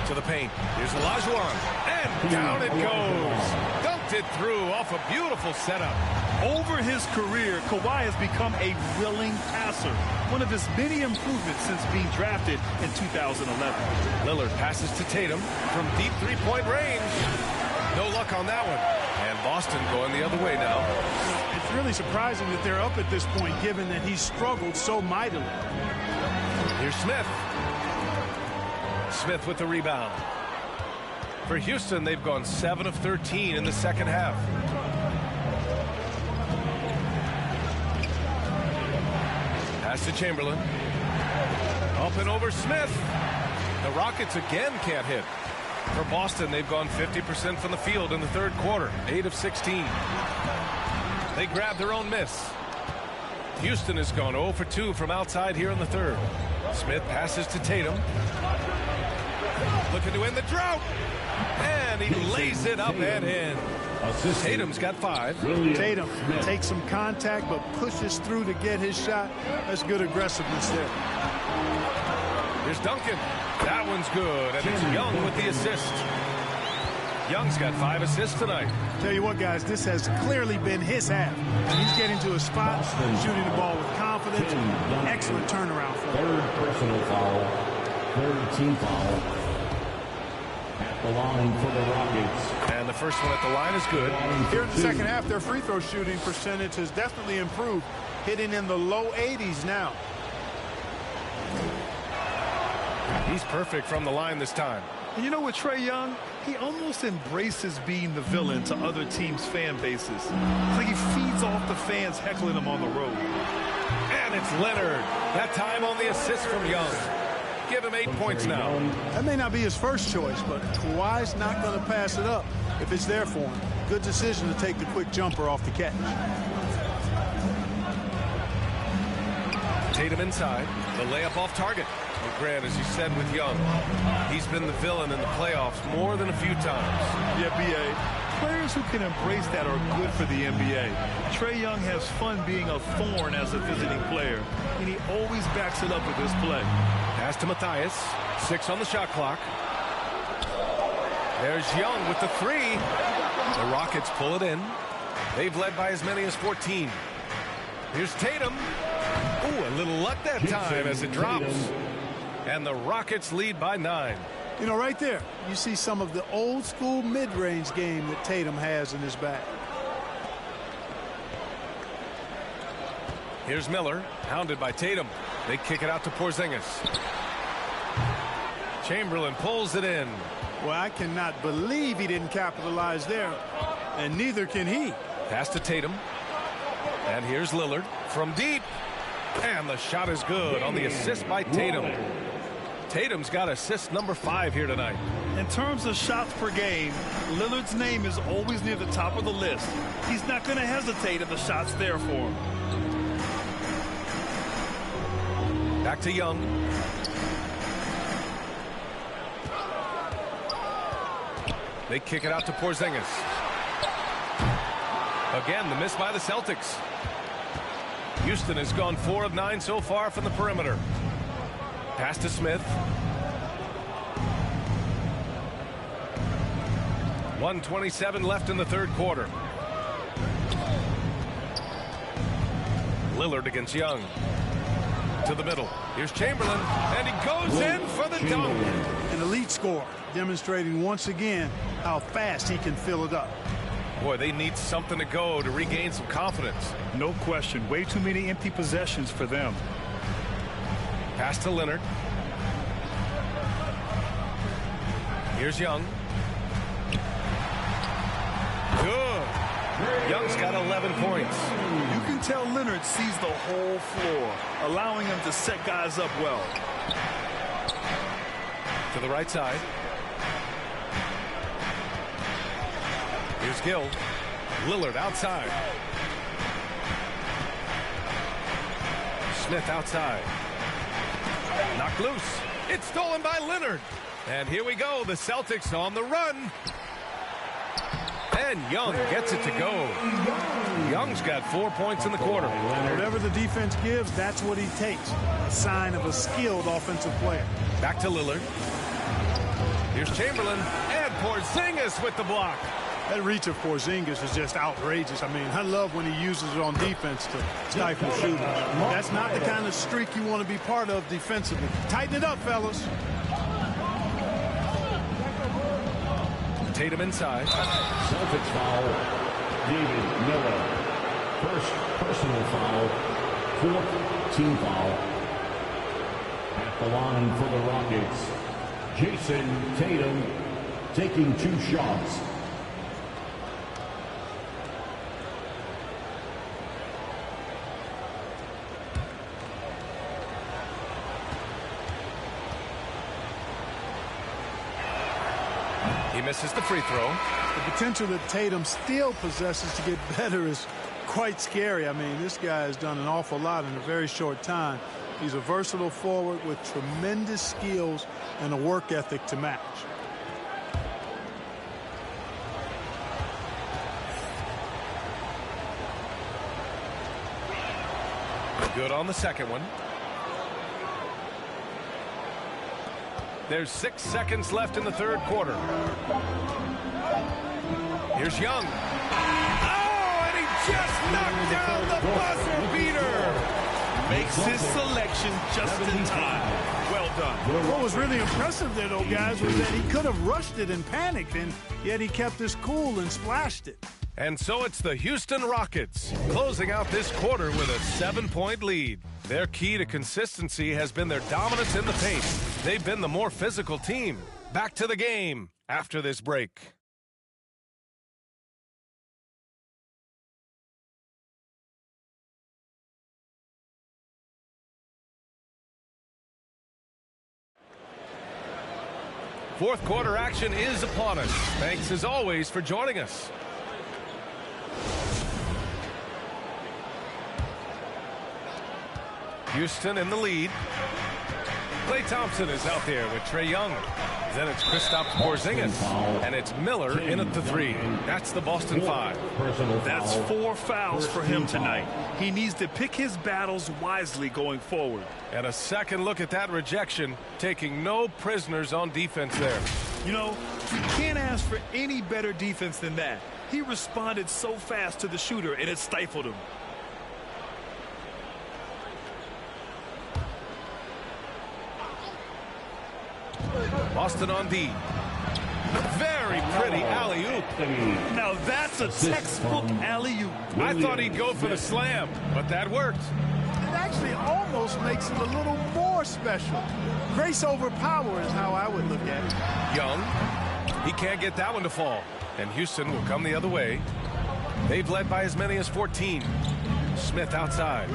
To the paint. Here's Olajuwon. And down it goes. Dunked it through off a beautiful setup. Over his career, Kawhi has become a willing passer. One of his many improvements since being drafted in 2011. Lillard passes to Tatum from deep three-point range. No luck on that one. And Boston going the other way now. It's really surprising that they're up at this point, given that he's struggled so mightily. Here's Smith. Smith with the rebound. For Houston, they've gone 7 of 13 in the second half. Pass to Chamberlain. Up and over Smith. The Rockets again can't hit. For Boston, they've gone 50% from the field in the third quarter, 8 of 16. They grab their own miss. Houston has gone 0 for 2 from outside here in the third. Smith passes to Tatum. Looking to end the drought. And he lays it up and in. Tatum's got 5. Tatum takes some contact but pushes through to get his shot. That's good aggressiveness there. Here's Duncan. That one's good, and it's Young with the assist. Young's got 5 assists tonight. Tell you what, guys, this has clearly been his half. And he's getting to a spot, shooting the ball with confidence. Excellent turnaround for him. Third personal foul. Third team foul. At the line for the Rockets. And the first one at the line is good. Here in the second half, their free throw shooting percentage has definitely improved, hitting in the low 80s now. He's perfect from the line this time. And you know what, Trae Young? He almost embraces being the villain to other teams' fan bases. It's like he feeds off the fans heckling him on the road. And it's Leonard. That time on the assist from Young. Give him 8 points now. That may not be his first choice, but Kawhi's not going to pass it up if it's there for him. Good decision to take the quick jumper off the catch. Tatum inside. The layup off target. Well, Grant, as you said with Young, he's been the villain in the playoffs more than a few times. Yeah, B.A. Players who can embrace that are good for the NBA. Trae Young has fun being a thorn as a visiting player, and he always backs it up with his play. Pass to Matthias. 6 on the shot clock. There's Young with the 3. The Rockets pull it in. They've led by as many as 14. Here's Tatum. Ooh, a little luck that time as it drops. And the Rockets lead by 9. You know, right there, you see some of the old school mid-range game that Tatum has in his bag. Here's Miller, hounded by Tatum. They kick it out to Porzingis. Chamberlain pulls it in. Well, I cannot believe he didn't capitalize there, and neither can he. Pass to Tatum. And here's Lillard from deep. And the shot is good on the assist by Tatum. Tatum's got assist number 5 here tonight. In terms of shots per game, Lillard's name is always near the top of the list. He's not going to hesitate if the shot's there for him. Back to Young. They kick it out to Porzingis. Again, the miss by the Celtics. Houston has gone 4 of 9 so far from the perimeter. Pass to Smith. 1:27 left in the third quarter. Lillard against Young. To the middle. Here's Chamberlain. And he goes in for the dunk. An elite scorer, demonstrating once again how fast he can fill it up. Boy, they need something to go to regain some confidence. No question. Way too many empty possessions for them. Pass to Leonard. Here's Young. Good. Young's got 11 points. You can tell Leonard sees the whole floor, allowing him to set guys up well. To the right side. Here's Gill. Lillard outside. Smith outside. Knocked loose. It's stolen by Leonard. And here we go. The Celtics on the run. And Young gets it to go. Young's got 4 points in the quarter. Whatever the defense gives, that's what he takes. A sign of a skilled offensive player. Back to Lillard. Here's Chamberlain. And Porzingis with the block. That reach of Porzingis is just outrageous. I mean, I love when he uses it on defense to stifle shooters. That's not the kind of streak you want to be part of defensively. Tighten it up, fellas. Tatum inside. Celtics foul. David Miller. First personal foul. 4th team foul. At the line for the Rockets, Jason Tatum taking 2 shots. He misses the free throw. The potential that Tatum still possesses to get better is quite scary. I mean, this guy has done an awful lot in a very short time. He's a versatile forward with tremendous skills and a work ethic to match. Good on the second one. There's 6 seconds left in the third quarter. Here's Young. Oh, and he just knocked down the buzzer beater. Makes his selection just in time. Well done. What was really impressive there, though, guys, was that he could have rushed it and panicked, and yet he kept his cool and splashed it. And so it's the Houston Rockets closing out this quarter with a 7-point lead. Their key to consistency has been their dominance in the paint. They've been the more physical team. Back to the game after this break. Fourth quarter action is upon us. Thanks as always for joining us. Houston in the lead. Klay Thompson is out there with Trae Young. Then it's Kristaps Porzingis. And it's Miller in at the 3. That's the Boston 5. That's 4 fouls for him tonight. He needs to pick his battles wisely going forward. And a second look at that rejection, taking no prisoners on defense there. You know, you can't ask for any better defense than that. He responded so fast to the shooter, and it stifled him. Boston on D. Very pretty alley-oop. Now that's a textbook alley-oop. I thought he'd go for the slam, but that worked. It actually almost makes it a little more special. Grace over power is how I would look at it. Young. He can't get that one to fall. And Houston will come the other way. They've led by as many as 14. Smith outside.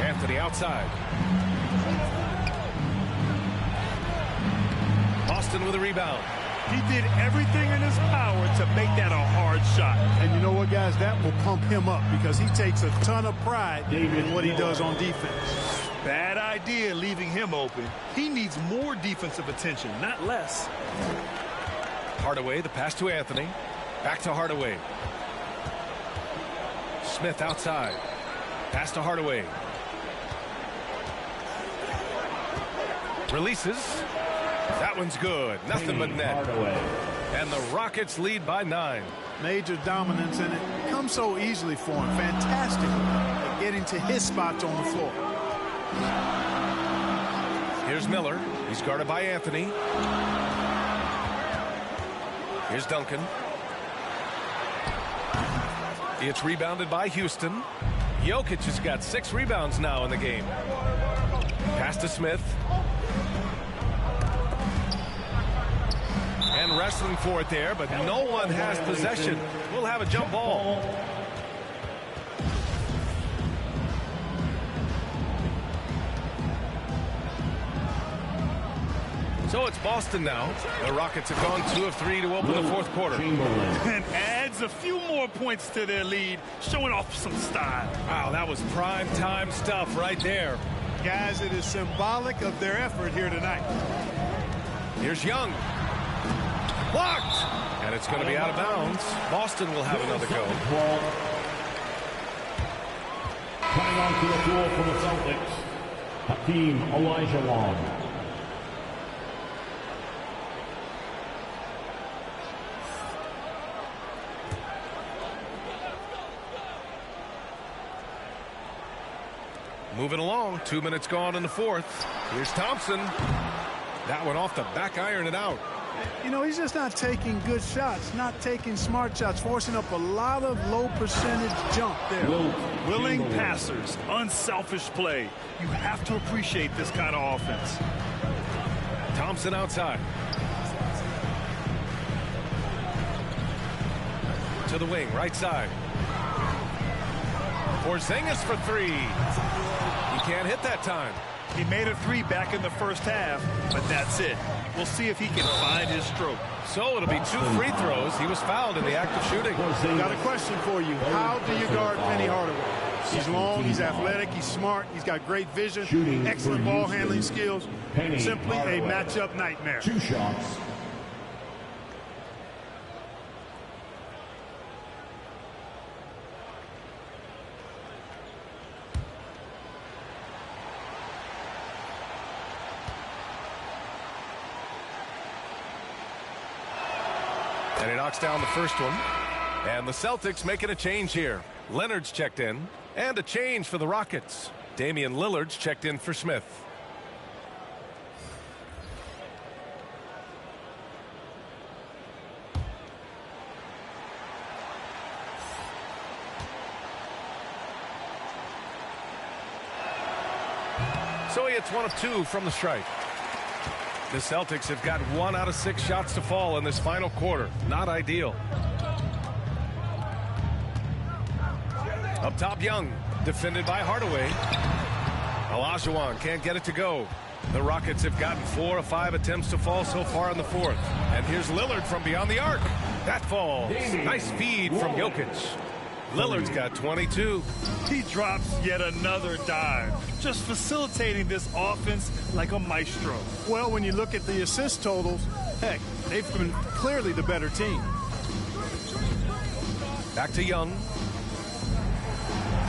Anthony outside. Boston with a rebound. He did everything in his power to make that a hard shot. And you know what, guys? That will pump him up because he takes a ton of pride in what he does on defense. Bad idea leaving him open. He needs more defensive attention, not less. Hardaway, the pass to Anthony. Back to Hardaway. Smith outside. Pass to Hardaway. Releases. That one's good. Nothing but net. And the Rockets lead by 9. Major dominance, and it comes so easily for him. Fantastic at getting to his spots on the floor. Here's Miller. He's guarded by Anthony. Here's Duncan. It's rebounded by Houston. Jokic has got 6 rebounds now in the game. Pass to Smith. And wrestling for it there, but no one has possession. We'll have a jump ball. So it's Boston now. The Rockets have gone 2 of 3 to open the fourth quarter. And adds a few more points to their lead, showing off some style. Wow, that was prime time stuff right there. Guys, it is symbolic of their effort here tonight. Here's Young. Blocked! And it's going to be out of bounds. Boston will have another go. Coming onto the floor for the Celtics, Hakeem Olajuwon. Moving along, 2 minutes gone in the fourth. Here's Thompson. That one off the back iron and out. You know, he's just not taking good shots, not taking smart shots, forcing up a lot of low percentage jump there. Willing passers, unselfish play. You have to appreciate this kind of offense. Thompson outside. To the wing, right side. Porzingis for 3. He can't hit that time. He made a three back in the first half, but that's it. We'll see if he can find his stroke. So it'll be 2 free throws. He was fouled in the act of shooting. Got a question for you. How do you guard Penny Hardaway? He's long, he's athletic, he's smart, he's got great vision, excellent ball handling skills. Simply a matchup nightmare. 2 shots. And he knocks down the first one. And the Celtics making a change here. Leonard's checked in. And a change for the Rockets. Damian Lillard's checked in for Smith. So he hits 1 of 2 from the strike. The Celtics have got 1 out of 6 shots to fall in this final quarter. Not ideal. Up top, Young. Defended by Hardaway. Olajuwon can't get it to go. The Rockets have gotten 4 of 5 attempts to fall so far in the fourth. And here's Lillard from beyond the arc. That falls. Nice feed from Jokic. Lillard's got 22. He drops yet another dive, just facilitating this offense like a maestro. Well, when you look at the assist totals, heck, they've been clearly the better team. Back to Young.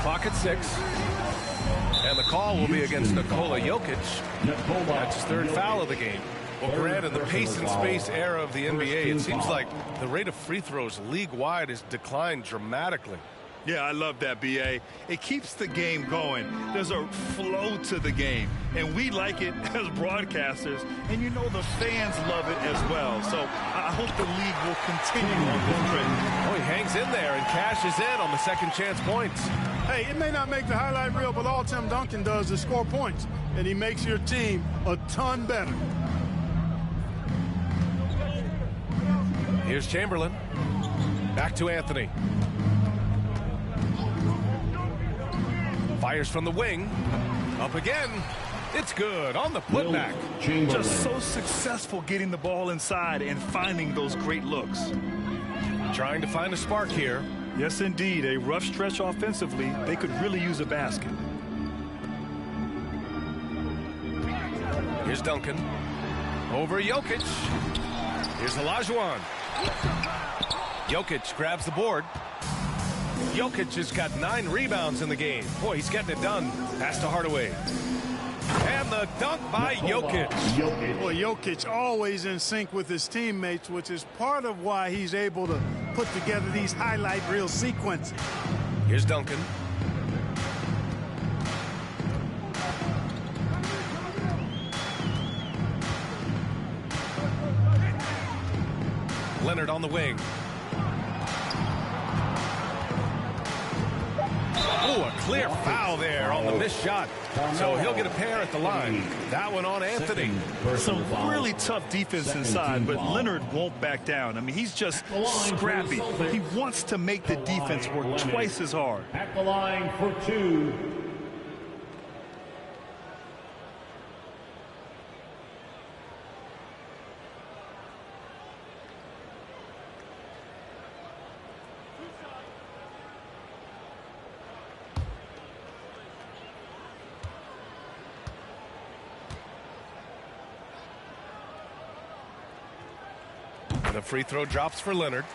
Clock at 6. And the call will be against Nikola Jokic. That's his 3rd foul of the game. Well, Grant, in the pace and space era of the NBA, it seems like the rate of free throws league-wide has declined dramatically. Yeah, I love that, B.A. It keeps the game going. There's a flow to the game, and we like it as broadcasters, and you know the fans love it as well. So I hope the league will continue on this trend. Oh, he hangs in there and cashes in on the second chance points. Hey, it may not make the highlight reel, but all Tim Duncan does is score points, and he makes your team a ton better. Here's Chamberlain. Back to Anthony. Fires from the wing. Up again. It's good on the putback. Just so successful getting the ball inside and finding those great looks. Trying to find a spark here. Yes, indeed. A rough stretch offensively. They could really use a basket. Here's Duncan. Over Jokic. Here's Olajuwon. Jokic grabs the board. Jokic has got 9 rebounds in the game. Boy, he's getting it done. Pass to Hardaway. And the dunk by Jokic. Well, Jokic always in sync with his teammates, which is part of why he's able to put together these highlight reel sequences. Here's Duncan. Leonard on the wing. Oh, a clear foul there on the missed shot. So he'll get a pair at the line. That one on Anthony. Some really tough defense inside, but Leonard won't back down. I mean, he's just scrappy. He wants to make the defense work twice as hard. At the line for 2. The free throw drops for Leonard.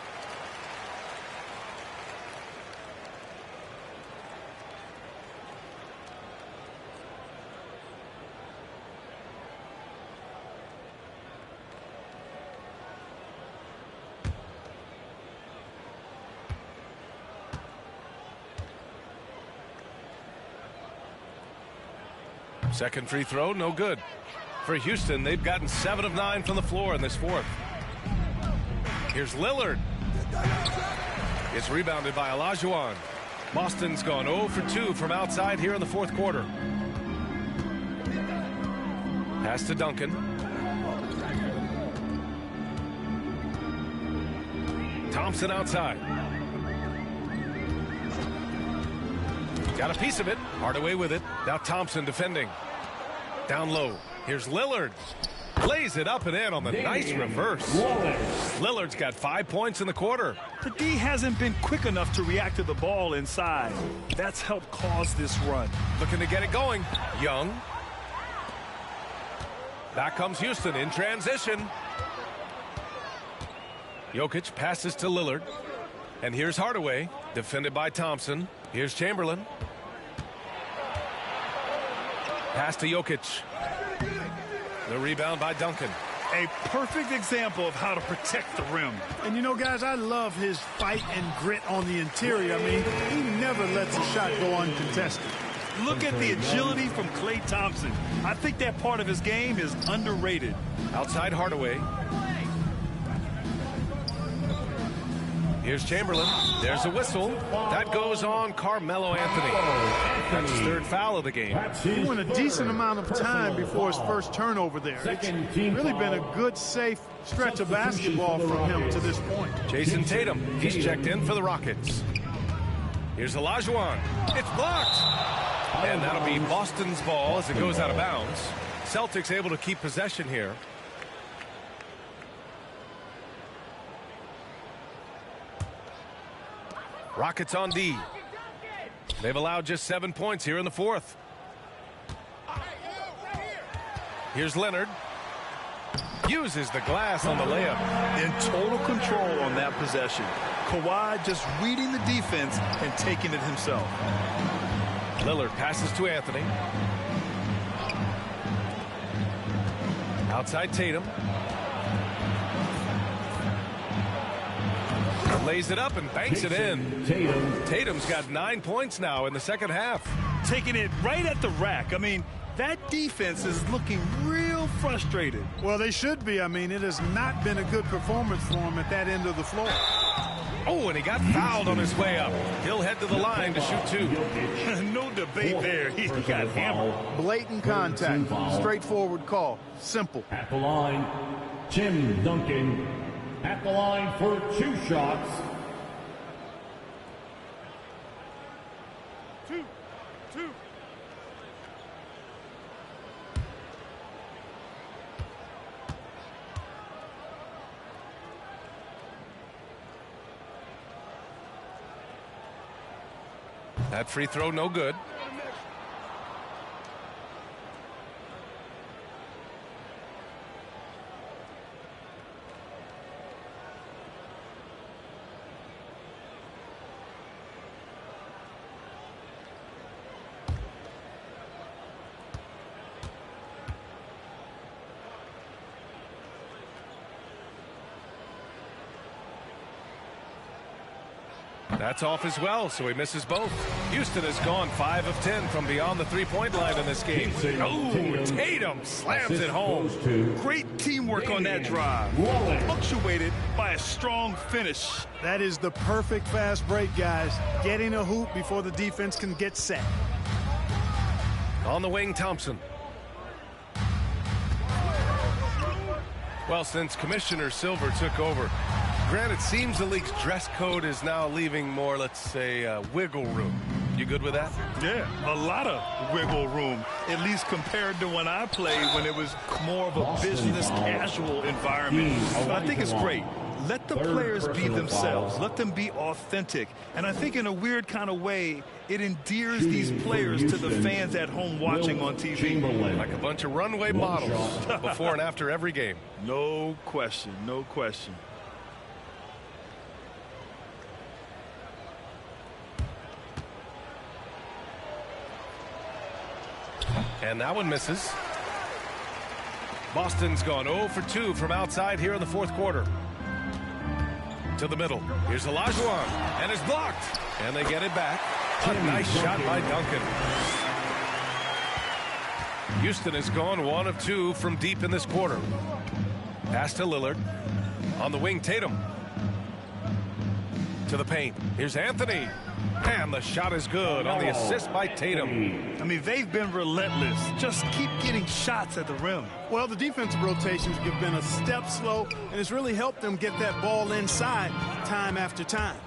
Second free throw, no good. For Houston, they've gotten 7 of 9 from the floor in this fourth. Here's Lillard. It's rebounded by Olajuwon. Boston's gone 0 for 2 from outside here in the fourth quarter. Pass to Duncan. Thompson outside. Got a piece of it. Hardaway with it. Now Thompson defending. Down low. Here's Lillard. Lays it up and in on the nice reverse. Lillard's got 5 points in the quarter. The D hasn't been quick enough to react to the ball inside. That's helped cause this run. Looking to get it going. Young. Back comes Houston in transition. Jokic passes to Lillard. And here's Hardaway, defended by Thompson. Here's Chamberlain. Pass to Jokic. The rebound by Duncan. A perfect example of how to protect the rim. And you know, guys, I love his fight and grit on the interior. I mean, he never lets a shot go uncontested. Look at the agility from Klay Thompson. I think that part of his game is underrated. Outside Hardaway. Here's Chamberlain. There's a whistle. That goes on Carmelo Anthony. That's his third foul of the game. He went a decent amount of time before his first turnover there. It's really been a good, safe stretch of basketball from him to this point. Jason Tatum. He's checked in for the Rockets. Here's Olajuwon. It's blocked. And that'll be Boston's ball as it goes out of bounds. Celtics able to keep possession here. Rockets on D. They've allowed just 7 points here in the fourth. Here's Leonard. Uses the glass on the layup. In total control on that possession. Kawhi just reading the defense and taking it himself. Lillard passes to Anthony. Outside Tatum. Lays it up and banks it in. Tatum's got 9 points now in the second half. Taking it right at the rack. I mean, that defense is looking real frustrated. Well, they should be. I mean, it has not been a good performance for him at that end of the floor. Oh, and he got fouled on his way up. He'll head to the line to shoot two. No debate there. He got hammered. Blatant contact. Straightforward call. Simple. At the line, Tim Duncan. At the line for 2 shots. Two. That free throw no good. That's off as well, so he misses both. Houston has gone 5 of 10 from beyond the three-point line in this game. Oh, Tatum slams it home. Great teamwork on that drive. Punctuated by a strong finish. That is the perfect fast break, guys. Getting a hoop before the defense can get set. On the wing, Thompson. Well, since Commissioner Silver took over, granted, it seems the league's dress code is now leaving more, let's say, wiggle room. You good with that? Yeah, a lot of wiggle room, at least compared to when I played, when it was more of a business casual environment. But I think it's great. Let the players be themselves. Let them be authentic. And I think in a weird kind of way, it endears these players to the fans at home watching on TV. Like a bunch of runway models before and after every game. No question, no question. And that one misses. Boston's gone 0 for 2 from outside here in the fourth quarter. To the middle. Here's Olajuwon. And it's blocked. And they get it back. A nice shot by Duncan. Houston has gone 1 of 2 from deep in this quarter. Pass to Lillard. On the wing, Tatum. To the paint. Here's Anthony. And the shot is good on the assist by Tatum. I mean, they've been relentless. Just keep getting shots at the rim. Well, the defensive rotations have been a step slow, and it's really helped them get that ball inside time after time.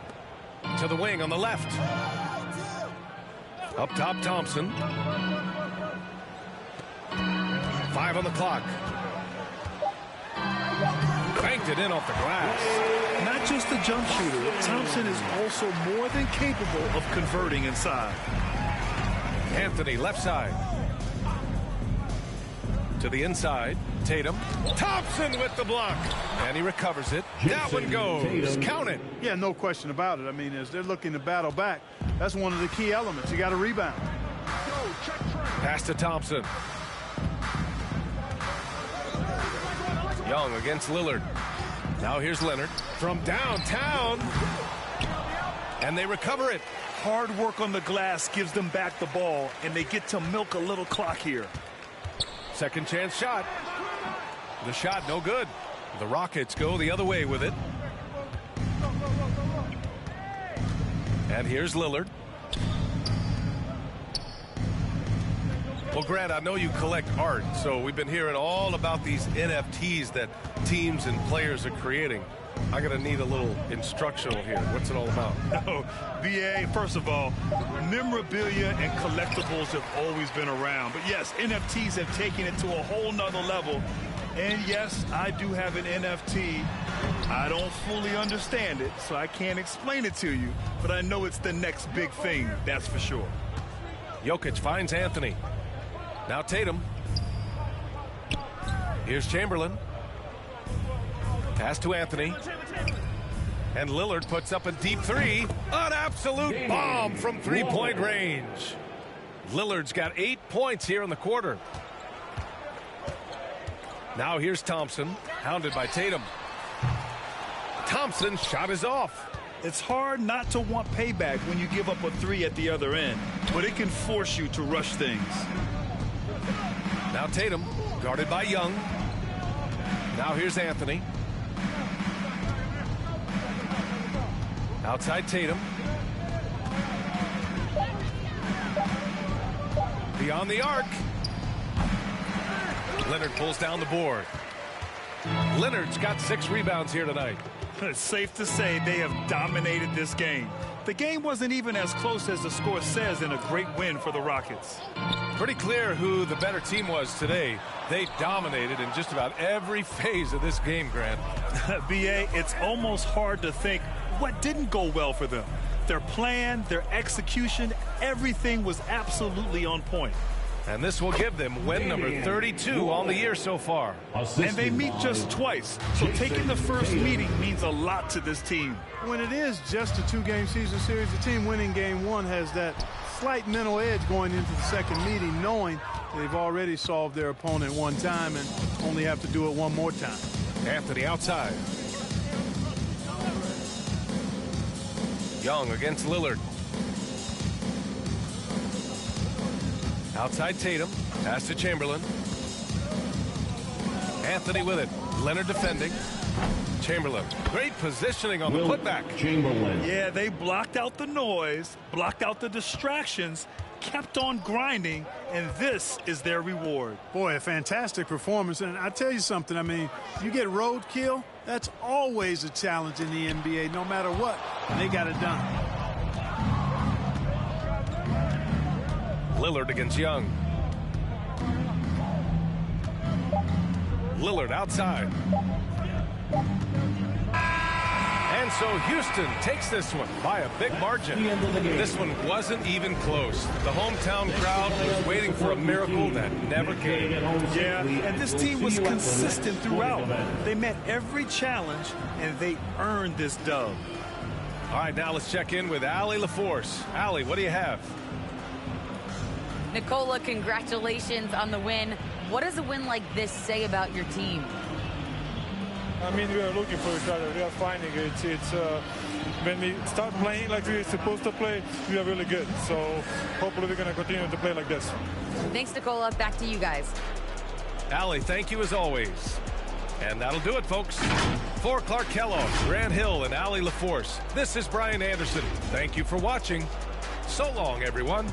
To the wing on the left. Up top, Thompson. 5 on the clock. Banked it in off the glass. Not just a jump shooter, Thompson is also more than capable of converting inside. Anthony left side. To the inside. Tatum. Thompson with the block. And he recovers it. That one goes. Count it. Yeah, no question about it. I mean, as they're looking to battle back, that's one of the key elements. You got to rebound. Pass to Thompson. Young against Lillard. Now here's Leonard from downtown. And they recover it. Hard work on the glass gives them back the ball, and they get to milk a little clock here. Second chance shot. The shot no good. The Rockets go the other way with it. And here's Lillard. Well, Grant, I know you collect art, so we've been hearing all about these NFTs that teams and players are creating. I'm going to need a little instructional here. What's it all about? Oh, BA, first of all, memorabilia and collectibles have always been around. But yes, NFTs have taken it to a whole nother level. And yes, I do have an NFT. I don't fully understand it, so I can't explain it to you. But I know it's the next big thing, that's for sure. Jokic finds Anthony. Now Tatum. Here's Chamberlain. Pass to Anthony. And Lillard puts up a deep three. An absolute bomb from three-point range. Lillard's got 8 points here in the quarter. Now here's Thompson, hounded by Tatum. Thompson's shot is off. It's hard not to want payback when you give up a three at the other end, but it can force you to rush things. Now Tatum, guarded by Young. Now here's Anthony. Outside Tatum. Beyond the arc. Leonard pulls down the board. Leonard's got 6 rebounds here tonight. It's safe to say they have dominated this game. The game wasn't even as close as the score says in a great win for the Rockets. Pretty clear who the better team was today. They dominated in just about every phase of this game, Grant. BA, it's almost hard to think what didn't go well for them. Their plan, their execution, everything was absolutely on point. And this will give them win number 32 on the year so far. And they meet just twice, so taking the first meeting means a lot to this team. When it is just a 2-game season series, the team winning game 1 has that slight mental edge going into the second meeting, knowing they've already solved their opponent one time and only have to do it one more time. Anthony outside. Young against Lillard. Outside Tatum. Pass to Chamberlain. Anthony with it. Leonard defending. Chamberlain. Great positioning on the putback. Chamberlain. Yeah, they blocked out the noise, blocked out the distractions, kept on grinding, and this is their reward. Boy, a fantastic performance. And I tell you something, I mean, you get roadkill, that's always a challenge in the NBA, no matter what. They got it done. Lillard against Young. Lillard outside. And so Houston takes this one by a big margin. This one wasn't even close. The hometown crowd was waiting for a miracle that never came. Yeah, and this team was consistent throughout. They met every challenge, and they earned this dub. All right, now let's check in with Allie LaForce. Allie, what do you have? Nicola, congratulations on the win. What does a win like this say about your team? I mean, we are looking for each other. We are finding it. It's when we start playing like we're supposed to play, we are really good. So hopefully we're going to continue to play like this. Thanks, Nicola. Back to you guys. Allie, thank you as always. And that'll do it, folks. For Clark Kellogg, Grant Hill, and Allie LaForce, this is Brian Anderson. Thank you for watching. So long, everyone.